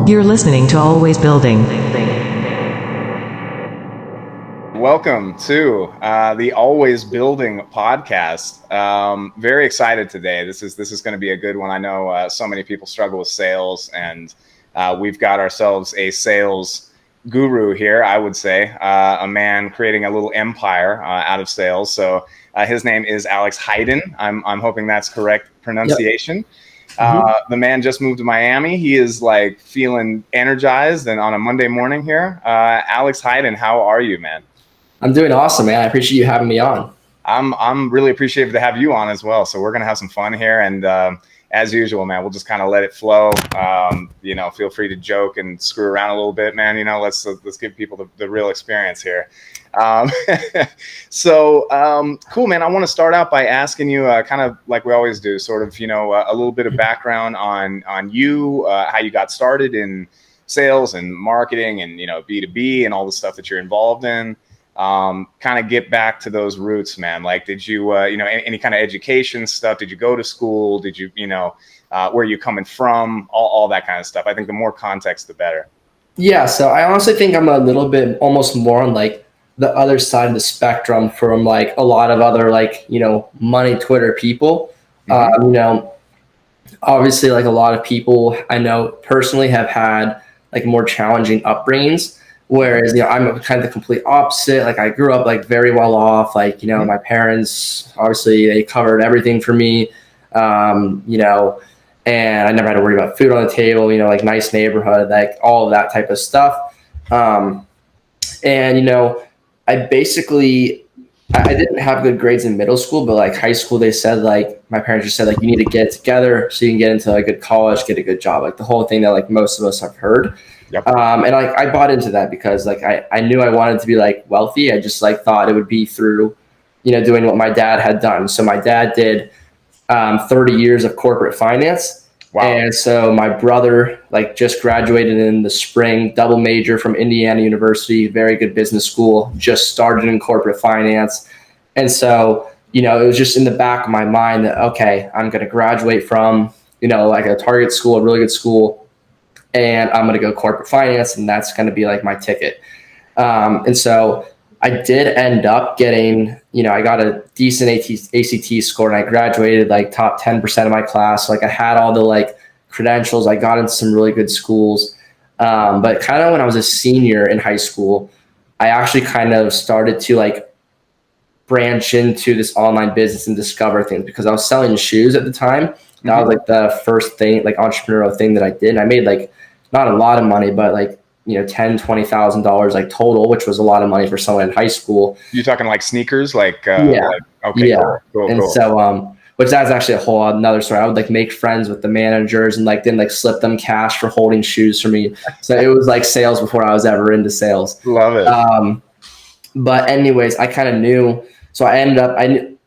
You're listening to Always Building. Welcome to the Always Building podcast. Very excited today. This is going to be a good one. I know so many people struggle with sales, and we've got ourselves a sales guru here, I would say, a man creating a little empire out of sales. So his name is Alex Heiden. I'm hoping that's correct pronunciation. Yep. The man just moved to Miami. He is like feeling energized and on a Monday morning here. Alex Heiden, how are you, man? I'm doing awesome, man. I appreciate you having me on. I'm really appreciative to have you on as well. So we're going to have some fun here. And as usual, man, we'll just kind of let it flow. Feel free to joke and screw around a little bit, man. Let's give people the real experience here. Cool, man. I want to start out by asking you kind of like we always do, sort of, a little bit of background on you, how you got started in sales and marketing and, B2B and all the stuff that you're involved in. Kind of get back to those roots, man. Like, did you, any kind of education stuff? Did you go to school? Did you, where are you coming from? All that kind of stuff. I think the more context, the better. Yeah. So I honestly think I'm a little bit almost more on like the other side of the spectrum from like a lot of other like, money Twitter people. Mm-hmm. Obviously like a lot of people I know personally have had like more challenging upbringings. Whereas, I'm kind of the complete opposite. Like I grew up like very well off, like, my parents, obviously they covered everything for me, and I never had to worry about food on the table, like nice neighborhood, like all of that type of stuff. I didn't have good grades in middle school, but like high school, they said like, my parents just said like, you need to get it together so you can get into a good college, get a good job, like the whole thing that like most of us have heard. Yep. And like I bought into that because like I knew I wanted to be like wealthy. I just like thought it would be through, doing what my dad had done. So my dad did 30 years of corporate finance. Wow. And so my brother like just graduated in the spring, double major from Indiana University, very good business school, just started in corporate finance. And so, it was just in the back of my mind that, okay, I'm going to graduate from, like a target school, a really good school. And I'm going to go corporate finance, and that's going to be like my ticket. And so I did end up getting, I got a decent ACT score, and I graduated like top 10% of my class. Like I had all the like credentials. I got into some really good schools. But kind of when I was a senior in high school, I actually kind of started to like branch into this online business and discover things because I was selling shoes at the time. That was like the first thing, like entrepreneurial thing that I did. And I made like not a lot of money, but like, $10,000-$20,000 like total, which was a lot of money for someone in high school. You're talking like sneakers, like, yeah. Okay, yeah. Cool. And so, which that's actually a whole another story. I would like make friends with the managers and like then like slip them cash for holding shoes for me. So it was like sales before I was ever into sales. Love it. But anyways, I kind of knew. So I ended up,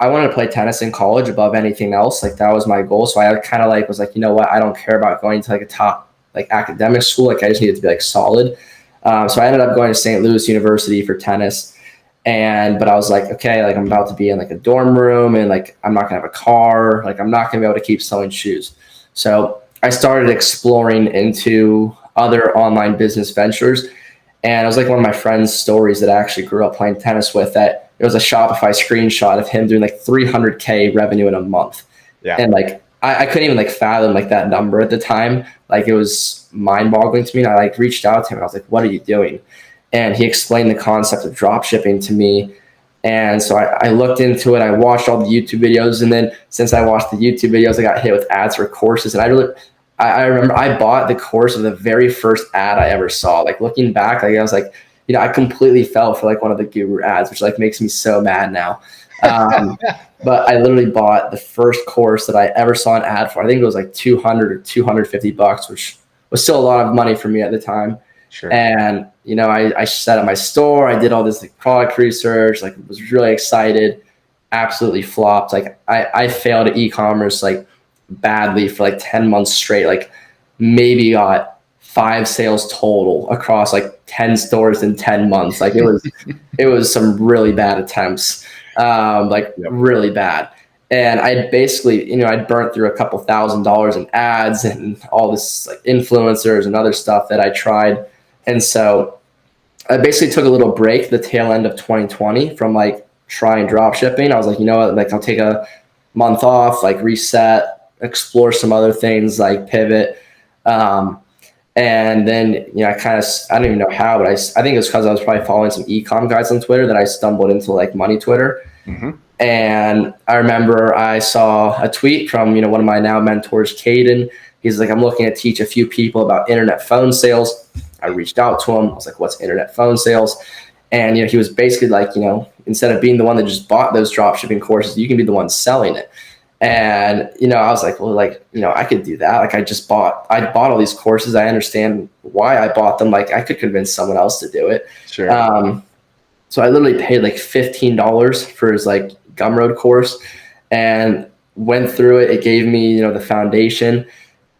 I wanted to play tennis in college above anything else. Like that was my goal. So I kind of like was like, I don't care about going to like a top like academic school. Like I just needed to be like solid. So I ended up going to St. Louis University for tennis. But I was like, okay, like I'm about to be in like a dorm room and like, I'm not gonna have a car. Like I'm not gonna be able to keep selling shoes. So I started exploring into other online business ventures. And it was like one of my friend's stories that I actually grew up playing tennis with, that it was a Shopify screenshot of him doing like 300K revenue in a month. Yeah. And like, I couldn't even like fathom like that number at the time. Like it was mind boggling to me. And I like reached out to him and I was like, what are you doing? And he explained the concept of drop shipping to me. And so I looked into it. I watched all the YouTube videos. And then since I watched the YouTube videos, I got hit with ads for courses. And I remember I bought the course of the very first ad I ever saw. Like looking back, like I was like, I completely fell for like one of the guru ads, which like makes me so mad now. But I literally bought the first course that I ever saw an ad for. I think it was like $200 or $250, which was still a lot of money for me at the time. Sure. And, I set up my store. I did all this like product research, like was really excited, absolutely flopped. Like I failed at e-commerce like badly for like 10 months straight, like maybe got 5 sales total across like 10 stores in 10 months. Like it was some really bad attempts. Really bad. And I'd basically, I'd burnt through a couple $1,000s in ads and all this like influencers and other stuff that I tried. And so I basically took a little break the tail end of 2020 from like trying drop shipping. I was like, you know what, like I'll take a month off, like reset, explore some other things, like pivot. And then, I don't even know how, but I think it was because I was probably following some e-com guys on Twitter that I stumbled into like money Twitter. Mm-hmm. And I remember I saw a tweet from, one of my now mentors, Heiden. He's like, I'm looking to teach a few people about internet phone sales. I reached out to him. I was like, what's internet phone sales? And, he was basically like, instead of being the one that just bought those drop shipping courses, you can be the one selling it. And, I was like, well, like, I could do that. Like I bought all these courses. I understand why I bought them. Like I could convince someone else to do it. Sure. So I literally paid like $15 for his like Gumroad course and went through it. It gave me, the foundation,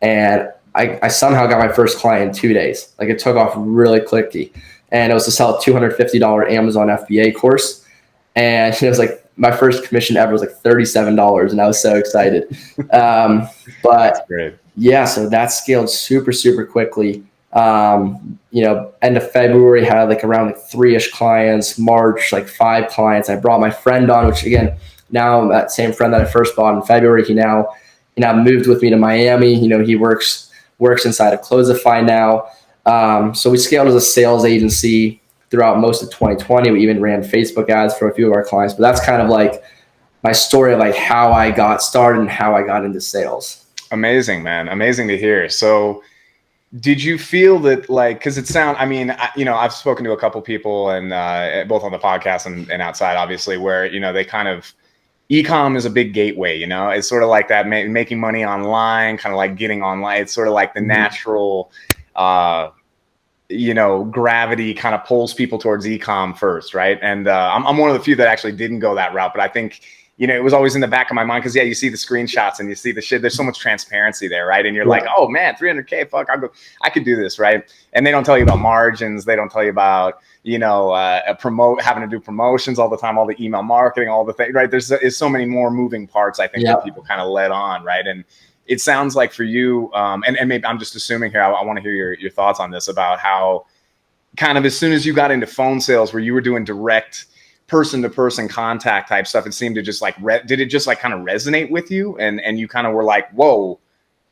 and I somehow got my first client in 2 days. Like it took off really quickly, and it was to sell a $250 Amazon FBA course. And it was like my first commission ever was like $37, and I was so excited. But yeah, so that scaled super, super quickly. End of February had like around like 3-ish clients, March, like 5 clients. I brought my friend on, which again, now that same friend that I first bought in February, he now moved with me to Miami. He works inside of Closify now. So we scaled as a sales agency throughout most of 2020. We even ran Facebook ads for a few of our clients, but that's kind of like my story of like how I got started and how I got into sales. Amazing, man. Amazing to hear. So did you feel that like, cause I've spoken to a couple people and both on the podcast and outside obviously where, they kind of, e-com is a big gateway, it's sort of like that making money online, kind of like getting online. It's sort of like the natural, gravity kind of pulls people towards e-com first. Right. And I'm one of the few that actually didn't go that route, but I think, it was always in the back of my mind because, you see the screenshots and you see the shit. There's so much transparency there, right? And you're like, oh, man, 300K, fuck, I could do this, right? And they don't tell you about margins. They don't tell you about, having to do promotions all the time, all the email marketing, all the things, right? There's so many more moving parts, I think, that people kind of let on, right? And it sounds like for you, and maybe I'm just assuming here, I want to hear your thoughts on this about how kind of as soon as you got into phone sales where you were doing direct person-to-person contact type stuff, it seemed to just like did it just like kind of resonate with you and you kind of were like, whoa,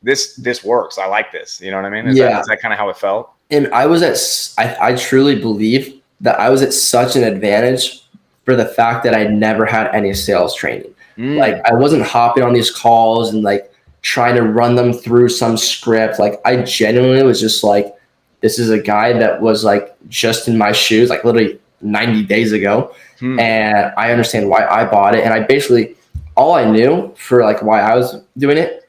this works, I like this, you know what I mean? Is that kind of how it felt? And I truly believe that I was at such an advantage for the fact that I never had any sales training. Like I wasn't hopping on these calls and like trying to run them through some script. Like I genuinely was just like, this is a guy that was like just in my shoes, like literally 90 days ago. And I understand why I bought it. And I basically, all I knew for like why I was doing it,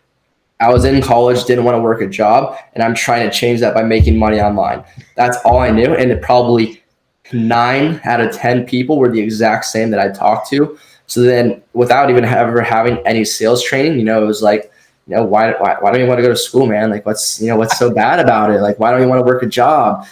I was in college, didn't want to work a job, and I'm trying to change that by making money online. That's all I knew. And it probably 9 out of 10 people were the exact same that I talked to. So then without even ever having any sales training, it was like, why don't you want to go to school, man? Like what's so bad about it? Like, why don't you want to work a job?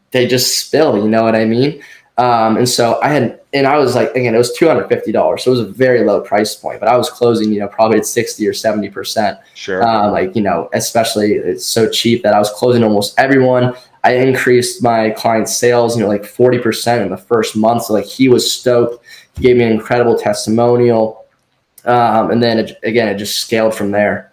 They just spill, you know what I mean? And so I was like, again, it was $250. So it was a very low price point, but I was closing, probably at 60 or 70%. Sure. Especially it's so cheap that I was closing almost everyone. I increased my client's sales, like 40% in the first month. So like he was stoked. He gave me an incredible testimonial. And then it just scaled from there.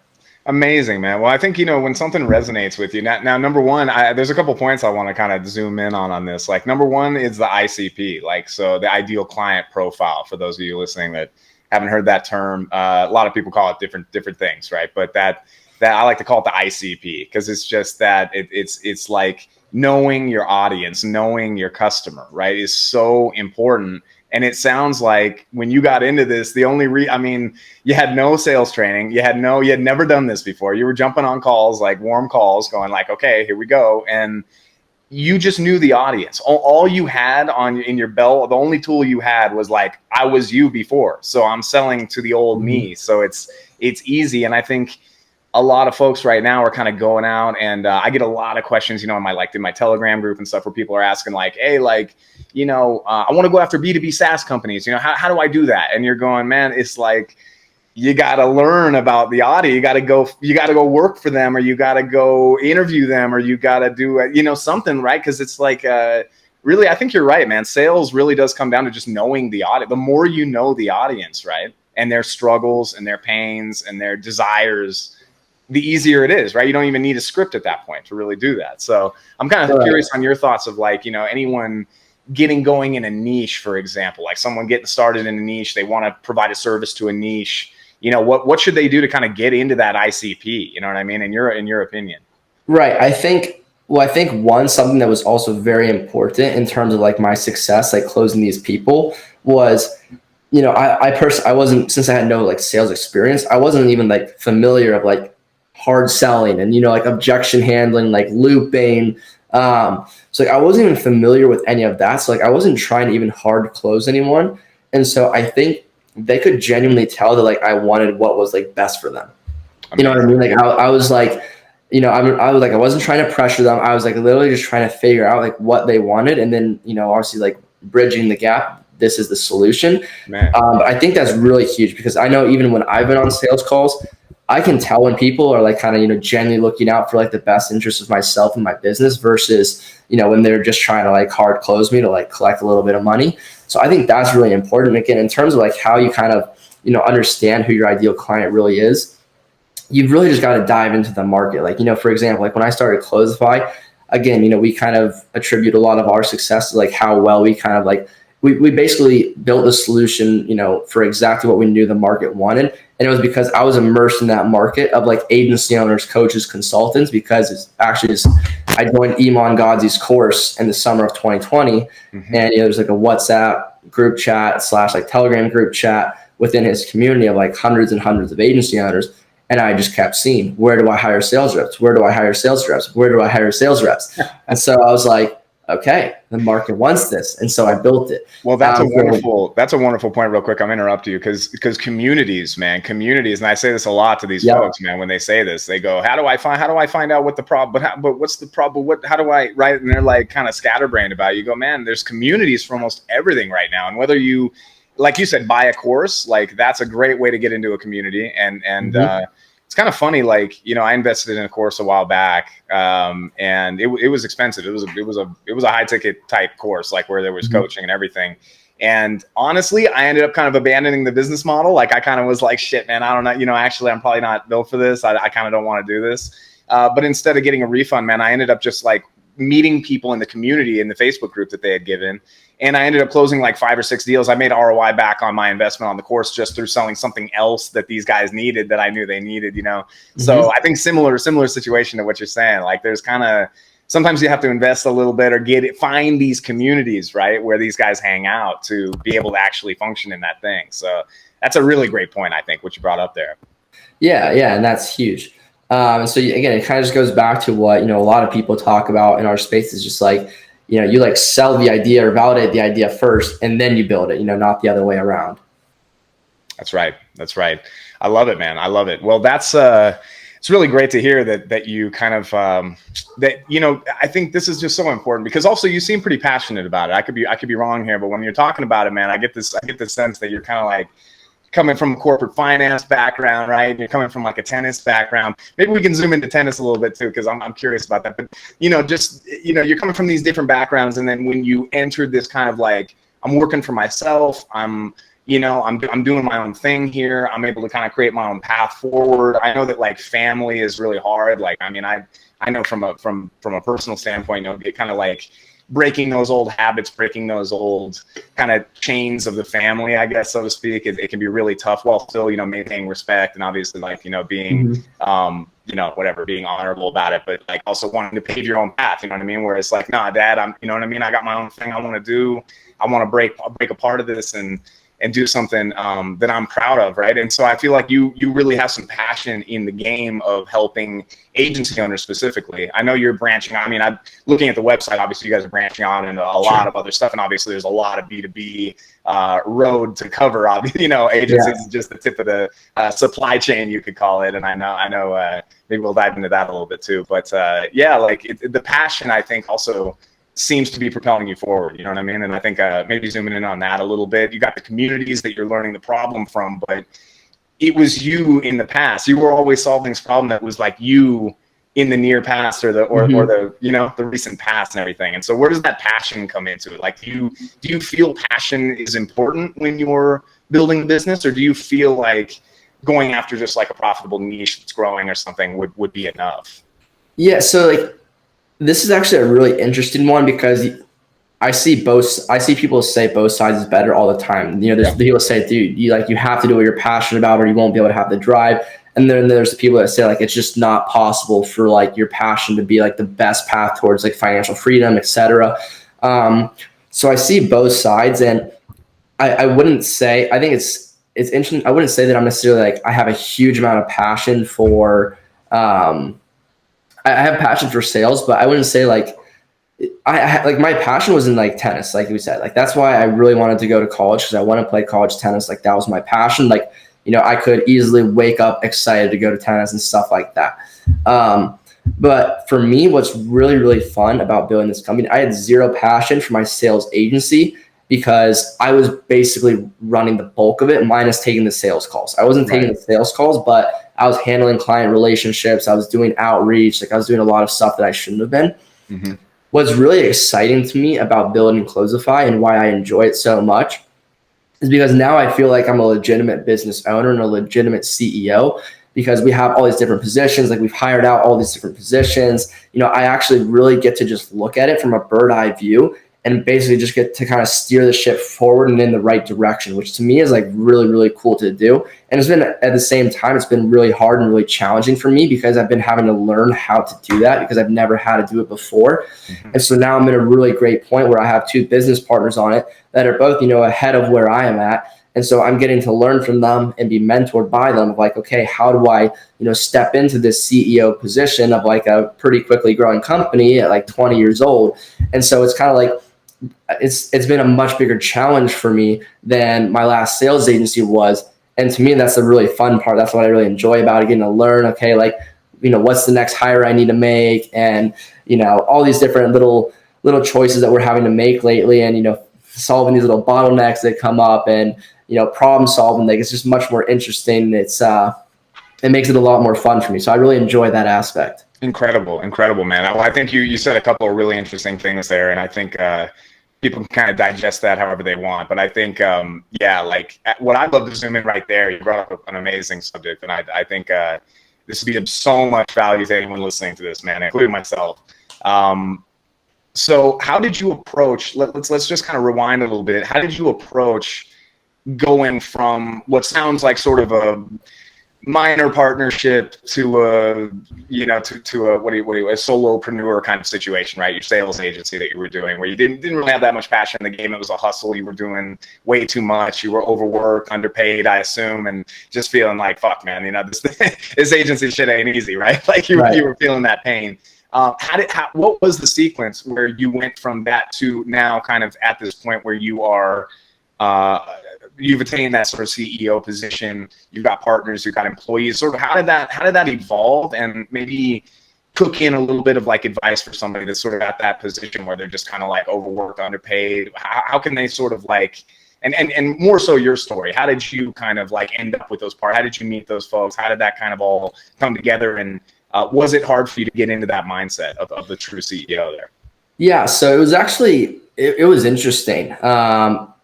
Amazing, man. Well, I think, when something resonates with you now, number one, there's a couple points I want to kind of zoom in on this. Like number one is the ICP, like, so the ideal client profile for those of you listening that haven't heard that term. A lot of people call it different things, right? But that I like to call it the ICP because it's just that it's like knowing your audience, knowing your customer, right, is so important. And it sounds like when you got into this, the only you had no sales training. You had never done this before. You were jumping on calls, like warm calls, going like, okay, here we go. And you just knew the audience. All you had in your belt, the only tool you had was like, I was you before. So I'm selling to the old me. So it's easy. And I think a lot of folks right now are kind of going out and I get a lot of questions, in my Telegram group and stuff where people are asking like, hey, like, I want to go after B2B SaaS companies. How do I do that? And you're going, man, it's like, you got to learn about the audience. You got to go work for them, or you got to go interview them, or you got to do, something, right? Because it's like, really, I think you're right, man. Sales really does come down to just knowing the audience. The more you know the audience, right, and their struggles and their pains and their desires, the easier it is, right? You don't even need a script at that point to really do that. So I'm kind of curious on your thoughts of like, anyone getting going in a niche, for example, like someone getting started in a niche, they want to provide a service to a niche. What should they do to kind of get into that ICP? You know what I mean? In your opinion. Right. I think one, something that was also very important in terms of like my success, like closing these people was, I personally, I wasn't, since I had no like sales experience, I wasn't even like familiar of like hard selling and, like objection handling, like looping. So like I wasn't even familiar with any of that. So like I wasn't trying to even hard close anyone. And so I think they could genuinely tell that like I wanted what was like best for them. You know what I mean? Like I was like, I was like, I wasn't trying to pressure them. I was like literally just trying to figure out like what they wanted. And then, obviously like bridging the gap, this is the solution. I think that's really huge because I know even when I've been on sales calls, I can tell when people are like kind of, genuinely looking out for like the best interests of myself and my business versus, when they're just trying to like hard close me to like collect a little bit of money. So I think that's really important. Again, in terms of like how you kind of, understand who your ideal client really is, you've really just got to dive into the market. Like, for example, like when I started Closify, again, we kind of attribute a lot of our success to like how well we kind of like, we basically built a solution, for exactly what we knew the market wanted. And it was because I was immersed in that market of like agency owners, coaches, consultants, because it's actually just, I joined Iman Gadzhi's course in the summer of 2020. Mm-hmm. And there's like a WhatsApp group chat / like Telegram group chat within his community of like hundreds and hundreds of agency owners. And I just kept seeing, where do I hire sales reps? Where do I hire sales reps? Where do I hire sales reps? And so I was like, okay, the market wants this. And so I built it. Well, that's a wonderful point real quick. I'm interrupting you because communities, and I say this a lot to these folks, man, when they say this, they go, how do I find out what the problem, but what's the problem? How do I, right? And they're like kind of scatterbrained about it. You go, man, there's communities for almost everything right now. And whether you, like you said, buy a course, like that's a great way to get into a community. And it's kind of funny, like, I invested in a course a while back, and it was expensive. It was a high ticket type course, like where there was coaching and everything. And honestly, I ended up kind of abandoning the business model. Like I kind of was like, shit, man, I don't know, actually I'm probably not built for this. I kind of don't want to do this. But instead of getting a refund, man, I ended up just like meeting people in the community in the Facebook group that they had given. And I ended up closing like 5 or 6 deals. I made ROI back on my investment on the course just through selling something else that these guys needed that I knew they needed, So I think similar situation to what you're saying. Like there's kind of, sometimes you have to invest a little bit or find these communities, right, where these guys hang out to be able to actually function in that thing. So that's a really great point, I think, what you brought up there. Yeah. And that's huge. So again, it kind of just goes back to what, a lot of people talk about in our space is just like, you like sell the idea or validate the idea first, and then you build it, not the other way around. That's right. I love it, man. I love it. Well, that's, it's really great to hear that you kind of, I think this is just so important because also you seem pretty passionate about it. I could be wrong here, but when you're talking about it, man, I get this sense that you're kind of like, coming from a corporate finance background, right? And you're coming from like a tennis background. Maybe we can zoom into tennis a little bit too, because I'm curious about that. But you're coming from these different backgrounds, and then when you entered this kind of like, I'm working for myself, I'm doing my own thing here. I'm able to kind of create my own path forward. I know that like family is really hard. Like, I mean, I know from a personal standpoint, get kind of like breaking those old habits, breaking those old kind of chains of the family, I guess, so to speak. It can be really tough while still, maintaining respect and obviously like, being, being honorable about it, but like also wanting to pave your own path, you know what I mean? Where it's like, nah, dad, I got my own thing I want to do. I want to break a part of this and do something that I'm proud of, right? And so I feel like you really have some passion in the game of helping agency owners specifically. I know you're branching out. I mean, I'm looking at the website, obviously you guys are branching out into a lot of other stuff, and obviously there's a lot of B2B road to cover. Agencies is just the tip of the supply chain, you could call it. And I know maybe we'll dive into that a little bit too. But the passion, I think, also seems to be propelling you forward, you know what I mean? And I think maybe zooming in on that a little bit, you got the communities that you're learning the problem from, but it was you in the past. You were always solving this problem that was like you in the near past or the you know, the recent past and everything. And so where does that passion come into it? Like, do you feel passion is important when you're building a business, or do you feel like going after just like a profitable niche that's growing or something would be enough? Yeah, so like this is actually a really interesting one because I see people say both sides is better all the time. You know, there's people say, dude, you have to do what you're passionate about or you won't be able to have the drive. And then there's the people that say like it's just not possible for like your passion to be like the best path towards like financial freedom, etc. So I see both sides, and I wouldn't say, I think it's interesting. I wouldn't say that I'm necessarily like I have a huge amount of passion for I have passion for sales, but I wouldn't say like I like my passion was in like tennis, like we said. Like that's why I really wanted to go to college, because I want to play college tennis. Like that was my passion. Like, you know, I could easily wake up excited to go to tennis and stuff like that. But for me, what's really, really fun about building this company, I had zero passion for my sales agency because I was basically running the bulk of it, minus taking the sales calls. I wasn't taking the sales calls, but I was handling client relationships. I was doing outreach. Like I was doing a lot of stuff that I shouldn't have been. Mm-hmm. What's really exciting to me about building Closify and why I enjoy it so much is because now I feel like I'm a legitimate business owner and a legitimate CEO, because we have all these different positions. Like we've hired out all these different positions. You know, I actually really get to just look at it from a bird eye view and basically just get to kind of steer the ship forward and in the right direction, which to me is like really, really cool to do. And it's been, at the same time, it's been really hard and really challenging for me because I've been having to learn how to do that because I've never had to do it before. Mm-hmm. And so now I'm in a really great point where I have two business partners on it that are both, you know, ahead of where I am at. And so I'm getting to learn from them and be mentored by them of like, okay, how do I, you know, step into this CEO position of like a pretty quickly growing company at like 20 years old. And so it's kind of like, it's been a much bigger challenge for me than my last sales agency was. And to me, that's the really fun part. That's what I really enjoy about it, getting to learn, okay, like, you know, what's the next hire I need to make? And, you know, all these different little choices that we're having to make lately, and, you know, solving these little bottlenecks that come up and, you know, problem solving. Like it's just much more interesting. It makes it a lot more fun for me. So I really enjoy that aspect. Incredible, man. Well, I think you said a couple of really interesting things there, and I think people can kind of digest that however they want. But I think, like what I'd love to zoom in right there, you brought up an amazing subject, and I think this would be of so much value to anyone listening to this, man, including myself. So how did you approach, let's just kind of rewind a little bit. How did you approach going from what sounds like sort of a minor partnership to a, you know, to a a solopreneur kind of situation, right? Your sales agency that you were doing, where you didn't really have that much passion in the game. It was a hustle. You were doing way too much. You were overworked, underpaid, I assume, and just feeling like, fuck, man, you know, this agency shit ain't easy, right? Like you were feeling that pain. What was the sequence where you went from that to now kind of at this point where you are, you've attained that sort of CEO position, you've got partners, you've got employees, sort of how did that evolve? And maybe cook in a little bit of like advice for somebody that's sort of at that position where they're just kind of like overworked, underpaid. How can they sort of like, and more so your story, how did you kind of like end up with those parts? How did you meet those folks? How did that kind of all come together? And was it hard for you to get into that mindset of the true CEO there? Yeah, so it was actually, it was interesting.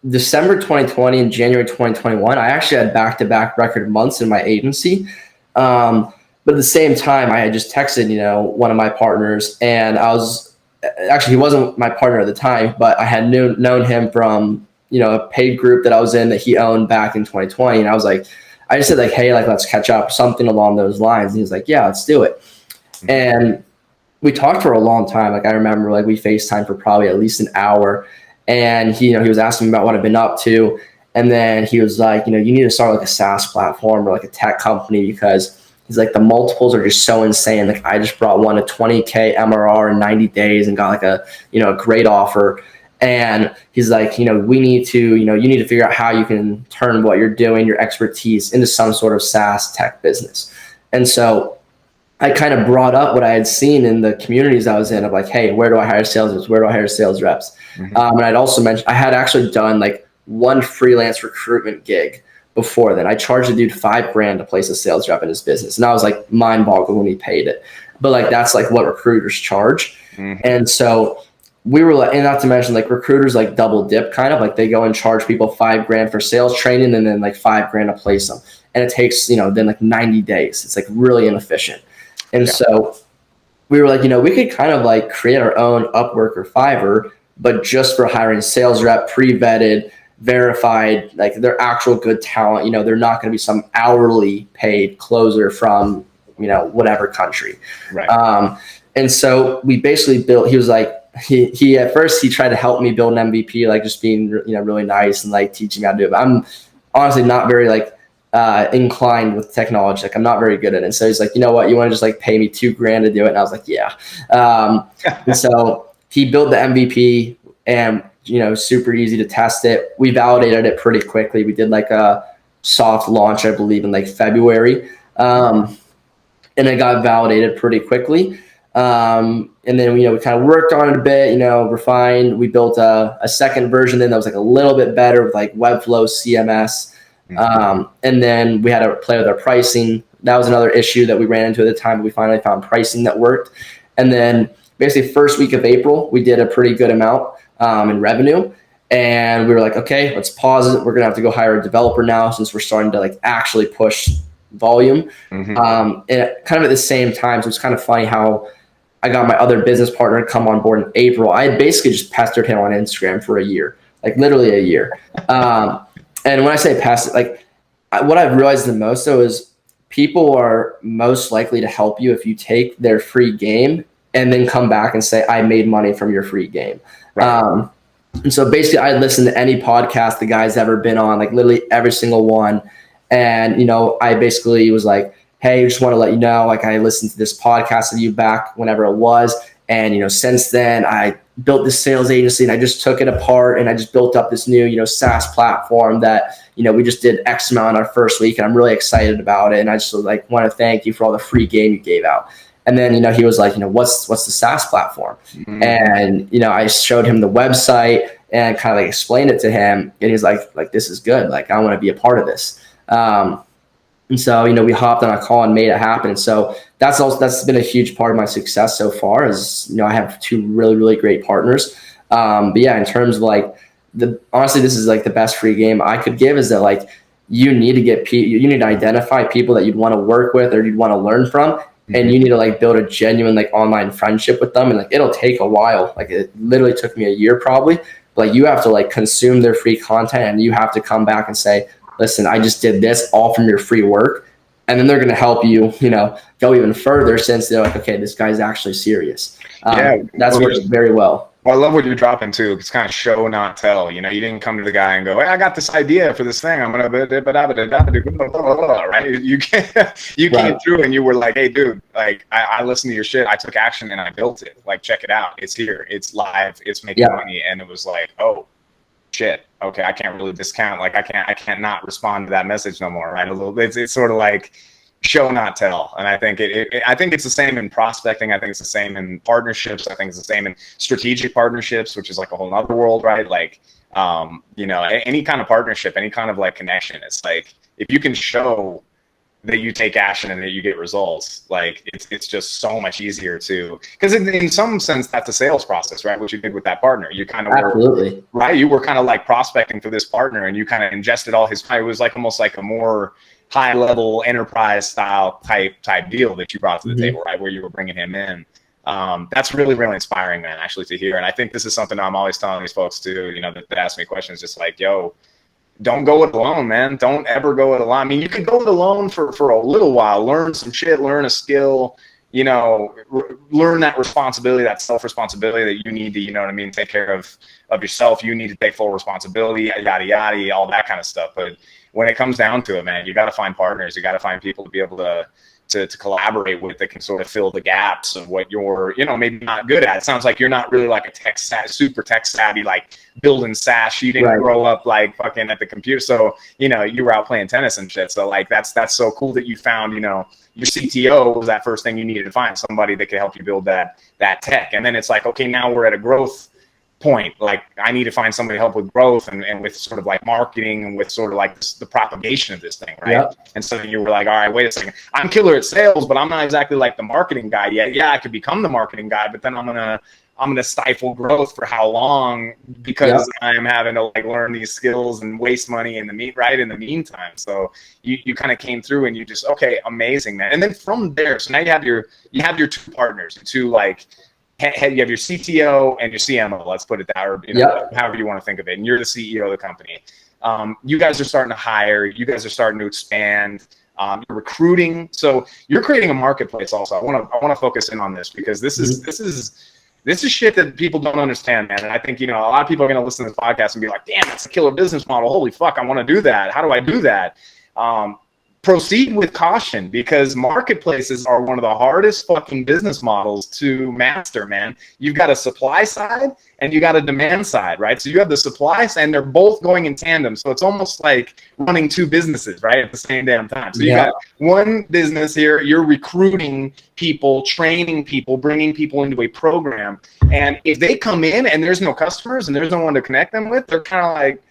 December 2020 and January 2021, I actually had back-to-back record months in my agency. But at the same time, I had just texted, you know, one of my partners, and he wasn't my partner at the time, but I had known him from, you know, a paid group that I was in that he owned back in 2020. And I just said like, hey, like, let's catch up, something along those lines. And he was like, yeah, let's do it. And we talked for a long time. Like I remember like we FaceTimed for probably at least an hour. And he was asking me about what I've been up to. And then he was like, you know, you need to start like a SaaS platform or like a tech company, because he's like, the multiples are just so insane. Like I just brought one a 20K MRR in 90 days and got like a, you know, a great offer. And he's like, you know, you need to figure out how you can turn what you're doing, your expertise, into some sort of SaaS tech business. And so I kind of brought up what I had seen in the communities I was in of like, hey, where do I hire sales reps? Where do I hire sales reps? Mm-hmm. And I'd also mentioned I had actually done like one freelance recruitment gig before then. I charged a dude $5,000 to place a sales rep in his business. And I was like mind boggled when he paid it. But like, that's like what recruiters charge. And so we were like, and not to mention like recruiters like double dip kind of like they go and charge people $5,000 for sales training and then like $5,000 to place them. And it takes, then like 90 days. It's like really inefficient. And so we were like, we could kind of like create our own Upwork or Fiverr, but just for hiring sales rep, pre-vetted, verified, like they're actual good talent. They're not going to be some hourly paid closer from, whatever country. Right. And so we basically built, he was like, he at first he tried to help me build an MVP, like just being, really nice and like teaching me how to do it. But I'm honestly not very like inclined with technology. Like I'm not very good at it. And so he's like, you know what, you want to just like pay me $2,000 to do it? And I was like, yeah. And so he built the MVP and, super easy to test it. We validated it pretty quickly. We did like a soft launch, I believe in like February. And it got validated pretty quickly. And then, we kind of worked on it a bit, refined. We built a second version then that was like a little bit better with like Webflow CMS. And then we had to play with our pricing. That was another issue that we ran into at the time, but we finally found pricing that worked. And then basically first week of April, we did a pretty good amount in revenue. And we were like, okay, let's pause it. We're going to have to go hire a developer now since we're starting to like actually push volume. And kind of at the same time, so it's kind of funny how I got my other business partner to come on board in April. I had basically just pestered him on Instagram for a year, like literally a year. And when I say past, like what I've realized the most though is people are most likely to help you if you take their free game and then come back and say, I made money from your free game. Right. And so basically I listened to any podcast the guy's ever been on, like literally every single one. And, I basically was like, hey, I just want to let you know, like I listened to this podcast of you back whenever it was. And, since then I built this sales agency and I just took it apart and I just built up this new, SaaS platform that, we just did X amount in our first week and I'm really excited about it. And I just like want to thank you for all the free game you gave out. And then, he was like, what's the SaaS platform? And, I showed him the website and kind of like explained it to him. And he's like, this is good. Like, I want to be a part of this. And so, we hopped on a call and made it happen. And so that's been a huge part of my success so far is, I have two really, really great partners. But yeah, in terms of like honestly, this is like the best free game I could give is that like, you need to identify people that you'd want to work with or you'd want to learn from. And you need to like build a genuine like online friendship with them. And like, it'll take a while. Like it literally took me a year probably. But like you have to like consume their free content and you have to come back and say, listen, I just did this all from your free work. And then they're going to help you, go even further since they're like, okay, this guy's actually serious. That's worked very well. Well, I love what you're dropping too. It's kind of show, not tell. You didn't come to the guy and go, hey, I got this idea for this thing. I'm going to, right? You came through and you were like, hey, dude, like I listened to your shit. I took action and I built it. Like, check it out. It's here. It's live. It's making money. And it was like, oh, shit. Okay, I can't really discount. Like, I can't not respond to that message no more, right? A little bit. It's sort of like show, not tell. And I think I think it's the same in prospecting. I think it's the same in partnerships. I think it's the same in strategic partnerships, which is like a whole other world, right? Like, any kind of partnership, any kind of like connection. It's like if you can show that you take action and that you get results, like it's just so much easier to, because in some sense that's a sales process, right? What you did with that partner, you kind of absolutely were, right? You were kind of like prospecting for this partner, and you kind of ingested all his. It was like almost like a more high level enterprise style type deal that you brought to the table, right? Where you were bringing him in. That's really, really inspiring, man, actually to hear. And I think this is something I'm always telling these folks too, that ask me questions, just like, yo, don't go it alone, man. Don't ever go it alone. I mean, you could go it alone for a little while, learn some shit, learn a skill, learn that responsibility, that self-responsibility that you need to, take care of yourself. You need to take full responsibility, yada, yada, all that kind of stuff. But when it comes down to it, man, you got to find partners. You got to find people to be able to collaborate with that can sort of fill the gaps of what you're, maybe not good at. It sounds like you're not really like a super tech savvy, like building SaaS. You didn't grow up like fucking at the computer. So, you were out playing tennis and shit. So like, that's so cool that you found, your CTO was that first thing you needed to find, somebody that could help you build that tech. And then it's like, okay, now we're at a growth point. Like, I need to find somebody to help with growth and with sort of like marketing and with sort of like the propagation of this thing, right? Yep. And so you were like, all right, wait a second. I'm killer at sales, but I'm not exactly like the marketing guy yet. Yeah, I could become the marketing guy, but then I'm gonna stifle growth for how long because I'm having to like learn these skills and waste money in the meantime. So you kind of came through and you just, okay, amazing, man. And then from there, so now you have your two partners, you have your CTO and your CMO, let's put it that, or however you want to think of it, and you're the CEO of the company. You guys are starting to hire, you guys are starting to expand, you're recruiting. So you're creating a marketplace also. I want to focus in on this because this is shit that people don't understand, man. And I think, a lot of people are going to listen to this podcast and be like, damn, that's a killer business model. Holy fuck, I want to do that. How do I do that? Proceed with caution, because marketplaces are one of the hardest fucking business models to master, man. You've got a supply side and you got a demand side, right? So you have the supply side and they're both going in tandem. So it's almost like running two businesses, right, at the same damn time. So you got one business here, you're recruiting people, training people, bringing people into a program. And if they come in and there's no customers and there's no one to connect them with, they're kind of like,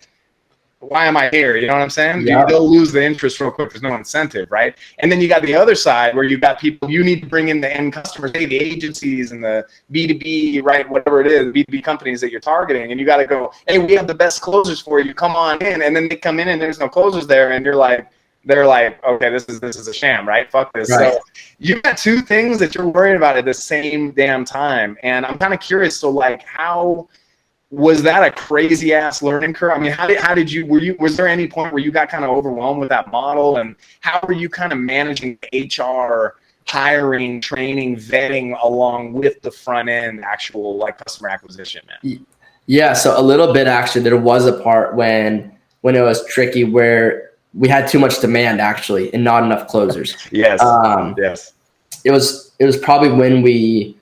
why am I here? You know what I'm saying? Yeah. They'll lose the interest real quick. There's no incentive, right? And then you got the other side where you've got people, you need to bring in the end customers, hey, the agencies and the B2B, right? Whatever it is, B2B companies that you're targeting. And you got to go, hey, we have the best closers for you. Come on in. And then they come in and there's no closers there. And they're like, okay, this is a sham, right? Fuck this. Right. So you got two things that you're worried about at the same damn time. And I'm kind of curious. So like, how was that a crazy ass learning curve? I mean, was there any point where you got kind of overwhelmed with that model, and how were you kind of managing HR, hiring, training, vetting along with the front end actual like customer acquisition, man? Yeah. So a little bit, actually, there was a part when it was tricky where we had too much demand actually and not enough closers. Yes. Yes. It was probably when we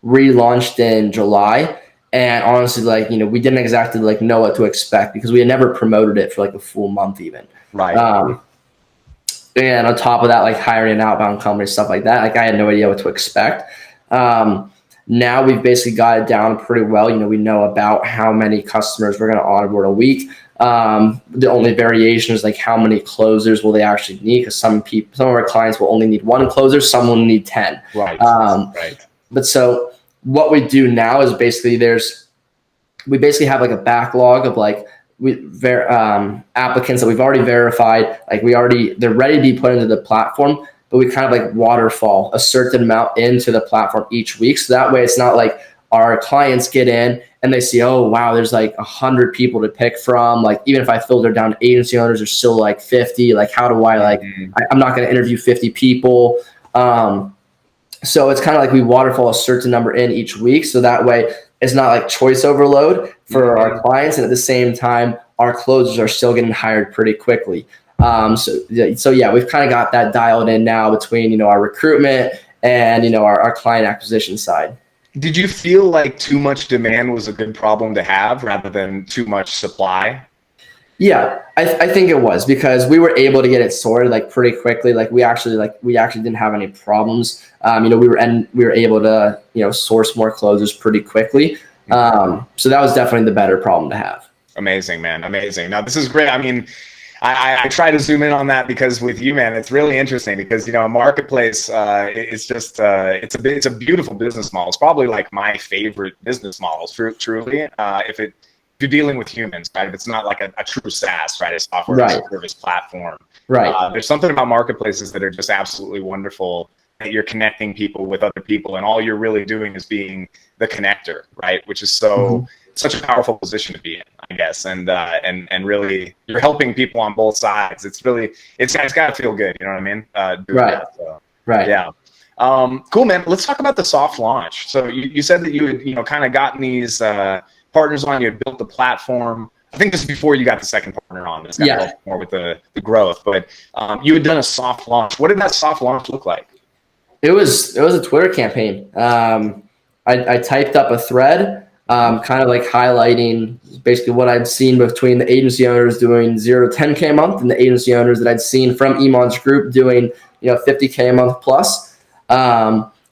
relaunched in July. And honestly, like, we didn't exactly like know what to expect because we had never promoted it for like a full month even. Right. And on top of that, like hiring an outbound company, stuff like that, like I had no idea what to expect. Now we've basically got it down pretty well. We know about how many customers we're going to onboard a week. The only variation is like how many closers will they actually need, because some of our clients will only need one closer, some will need 10. Right. Right. But so what we do now is basically we basically have like a backlog of like applicants that we've already verified. Like they're ready to be put into the platform, but we kind of like waterfall a certain amount into the platform each week. So that way it's not like our clients get in and they see, oh, wow, there's like 100 people to pick from. Like, even if I filter down agency owners, there's still like 50. Like, how do I I'm not going to interview 50 people. So it's kind of like we waterfall a certain number in each week. So that way it's not like choice overload for our clients. And at the same time, our closers are still getting hired pretty quickly. So yeah, we've kind of got that dialed in now between, our recruitment and, our client acquisition side. Did you feel like too much demand was a good problem to have rather than too much supply? Yeah, I think it was, because we were able to get it sorted like pretty quickly. Like we actually didn't have any problems. We were able to source more closers pretty quickly. So that was definitely the better problem to have. Amazing, man, amazing. Now this is great. I mean, I try to zoom in on that because with you, man, it's really interesting because a marketplace it's just it's a beautiful business model. It's probably like my favorite business models, truly. If you're dealing with humans, right? If it's not like a true SaaS, right? A software as a service platform. Right. There's something about marketplaces that are just absolutely wonderful, that you're connecting people with other people, and all you're really doing is being the connector, right? Which is such a powerful position to be in, I guess. And really you're helping people on both sides. It's got to feel good. You know what I mean? Doing that, so. Right. Yeah. Cool, man. Let's talk about the soft launch. So you said that you had, kind of gotten these, partners on, you had built the platform. I think this is before you got the second partner on. This got to help more with the growth. But you had done a soft launch. What did that soft launch look like? It was a Twitter campaign. I typed up a thread, kind of like highlighting basically what I'd seen between the agency owners doing 0 to 10K a month and the agency owners that I'd seen from Iman's group doing 50K a month plus.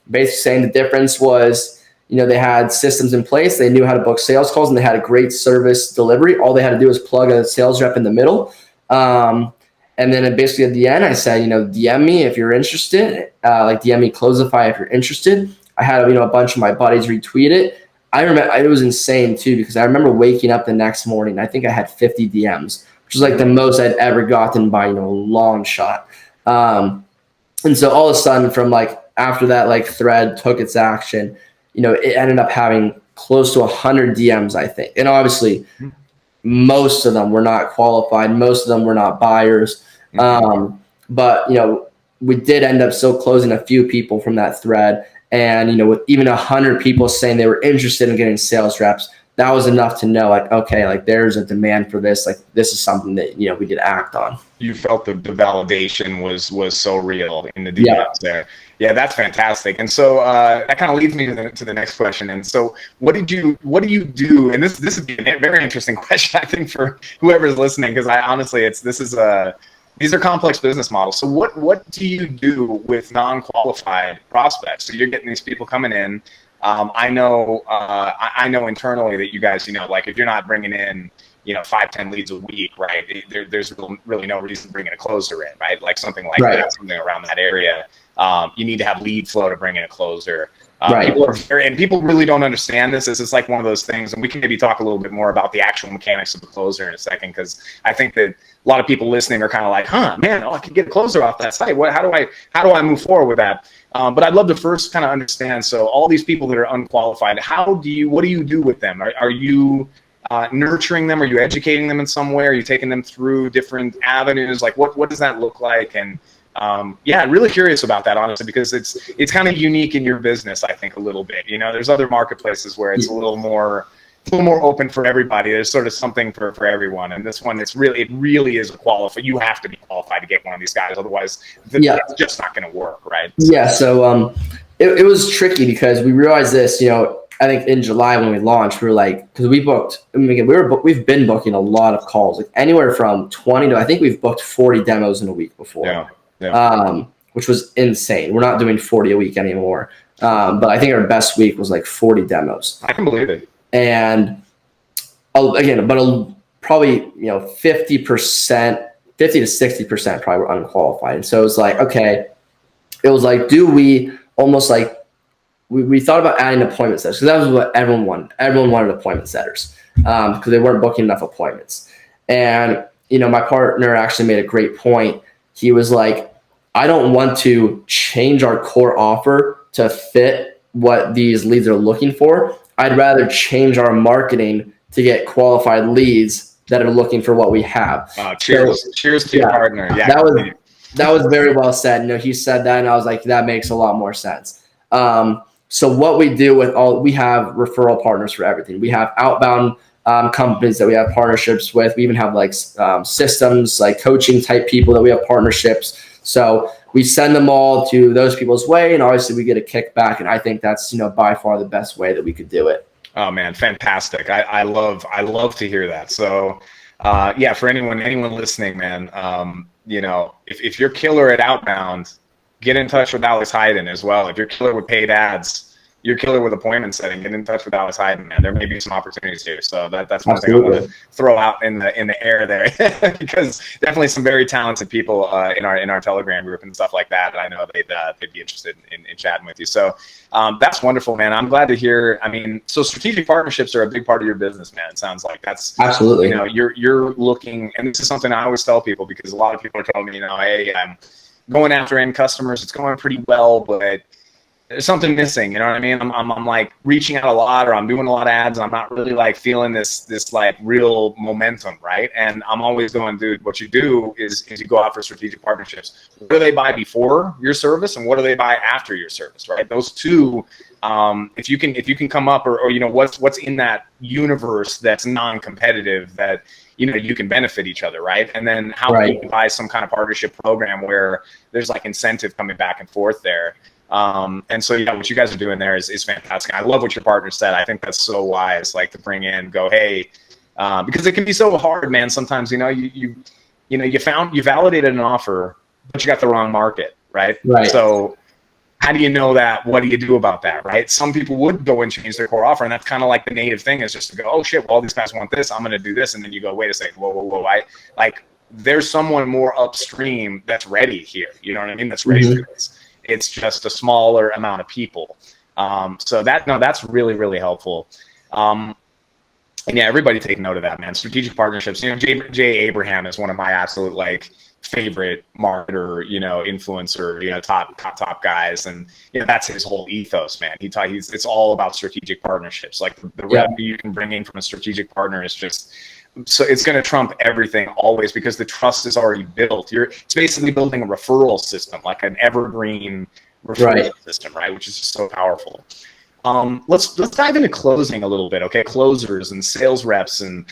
Basically saying the difference was, they had systems in place. They knew how to book sales calls, and they had a great service delivery. All they had to do was plug a sales rep in the middle. And then basically at the end, I said, DM me if you're interested, DM me Closify if you're interested. I had, a bunch of my buddies retweet it. I remember it was insane too, because I remember waking up the next morning. I think I had 50 DMs, which is like the most I'd ever gotten by, a long shot. And so all of a sudden from after that, thread took its action, it ended up having close to 100 DMs, I think. And obviously most of them were not qualified. Most of them were not buyers. But, we did end up still closing a few people from that thread. And, with even 100 people saying they were interested in getting sales reps, that was enough to know okay, there's a demand for this. This is something that, we could act on. You felt the validation was so real in the DMs there. Yeah, that's fantastic. And so that kind of leads me to the next question. And so what do you do? And this would be a very interesting question, I think, for whoever's listening, because these are complex business models. So what do you do with non-qualified prospects? So you're getting these people coming in. I know internally that you guys, if you're not bringing in, 5-10 leads a week, right? There's really no reason to bring in a closer in, right? Something like that, something around that area. You need to have lead flow to bring in a closer. People really don't understand this. This is one of those things, and we can maybe talk a little bit more about the actual mechanics of the closer in a second, because I think that a lot of people listening are kind of I could get a closer off that site. How do I move forward with that? But I'd love to first kind of understand. So all these people that are unqualified, what do you do with them? Are you nurturing them? Are you educating them in some way? Are you taking them through different avenues? What does that look like? And really curious about that, honestly, because it's kind of unique in your business, I think, a little bit. There's other marketplaces where it's a little more open for everybody. There's sort of something for everyone, and this one, it really is a qualified. You have to be qualified to get one of these guys, otherwise it's just not going to work, right? Yeah. So it was tricky because we realized this. I think in July when we launched, we were because we booked. We've been booking a lot of calls, anywhere from 20 to I think we've booked 40 demos in a week before. Yeah. Which was insane. We're not doing 40 a week anymore. But I think our best week was 40 demos. I can believe it. And again, but probably 50% to 60% probably were unqualified. And so it was okay, it was do we almost we thought about adding appointment setters, because that was what everyone wanted. Everyone wanted appointment setters because they weren't booking enough appointments. And my partner actually made a great point. He was I don't want to change our core offer to fit what these leads are looking for. I'd rather change our marketing to get qualified leads that are looking for what we have. Cheers to your partner. Yeah, that was very well said. He said that, and I was that makes a lot more sense. So what we do we have referral partners for everything. We have outbound companies that we have partnerships with. We even have systems, coaching type people that we have partnerships. So we send them all to those people's way, and obviously we get a kickback. And I think that's by far the best way that we could do it. Oh man, fantastic! I love to hear that. So for anyone listening, man, if you're killer at outbound, get in touch with Heiden as well. If you're killer with paid ads, you're killer with appointment setting, get in touch with Heiden, man. There may be some opportunities here. So that's one thing I want to throw out in the air there, because definitely some very talented people in our Telegram group and stuff like that. I know they'd be interested in chatting with you. So that's wonderful, man. I'm glad to hear. So strategic partnerships are a big part of your business, man. It sounds like that's absolutely. You're looking, and this is something I always tell people, because a lot of people are telling me, hey, I'm going after end customers. It's going pretty well, but there's something missing, you know what I mean? I'm reaching out a lot, or I'm doing a lot of ads, and I'm not really feeling this real momentum, right? And I'm always going, dude, what you do is you go out for strategic partnerships. What do they buy before your service, and what do they buy after your service, right? Those two, if you can come up, or what's in that universe that's non-competitive, that you can benefit each other, right? And then how can you buy some kind of partnership program where there's incentive coming back and forth there. And so, what you guys are doing there is fantastic. I love what your partner said. I think that's so wise, to bring in, go, hey, because it can be so hard, man. Sometimes, you validated an offer, but you got the wrong market, right? Right. So how do you know that? What do you do about that, right? Some people would go and change their core offer, and that's kind of like the native thing, is just to go, oh shit, well, all these guys want this, I'm going to do this. And then you go, wait a second, whoa. There's someone more upstream that's ready here. You know what I mean? That's ready for this. It's just a smaller amount of people. So that's really, really helpful. And yeah, everybody take note of that, man. Strategic partnerships. You know, Jay Abraham is one of my absolute favorite marketer, influencer, top guys, and that's his whole ethos, man. It's all about strategic partnerships. Like the revenue you can bring in from a strategic partner is just, so it's going to trump everything always, because the trust is already built. It's basically building a referral system, like an evergreen referral system, right? Which is just so powerful. Let's dive into closing a little bit, okay? Closers and sales reps and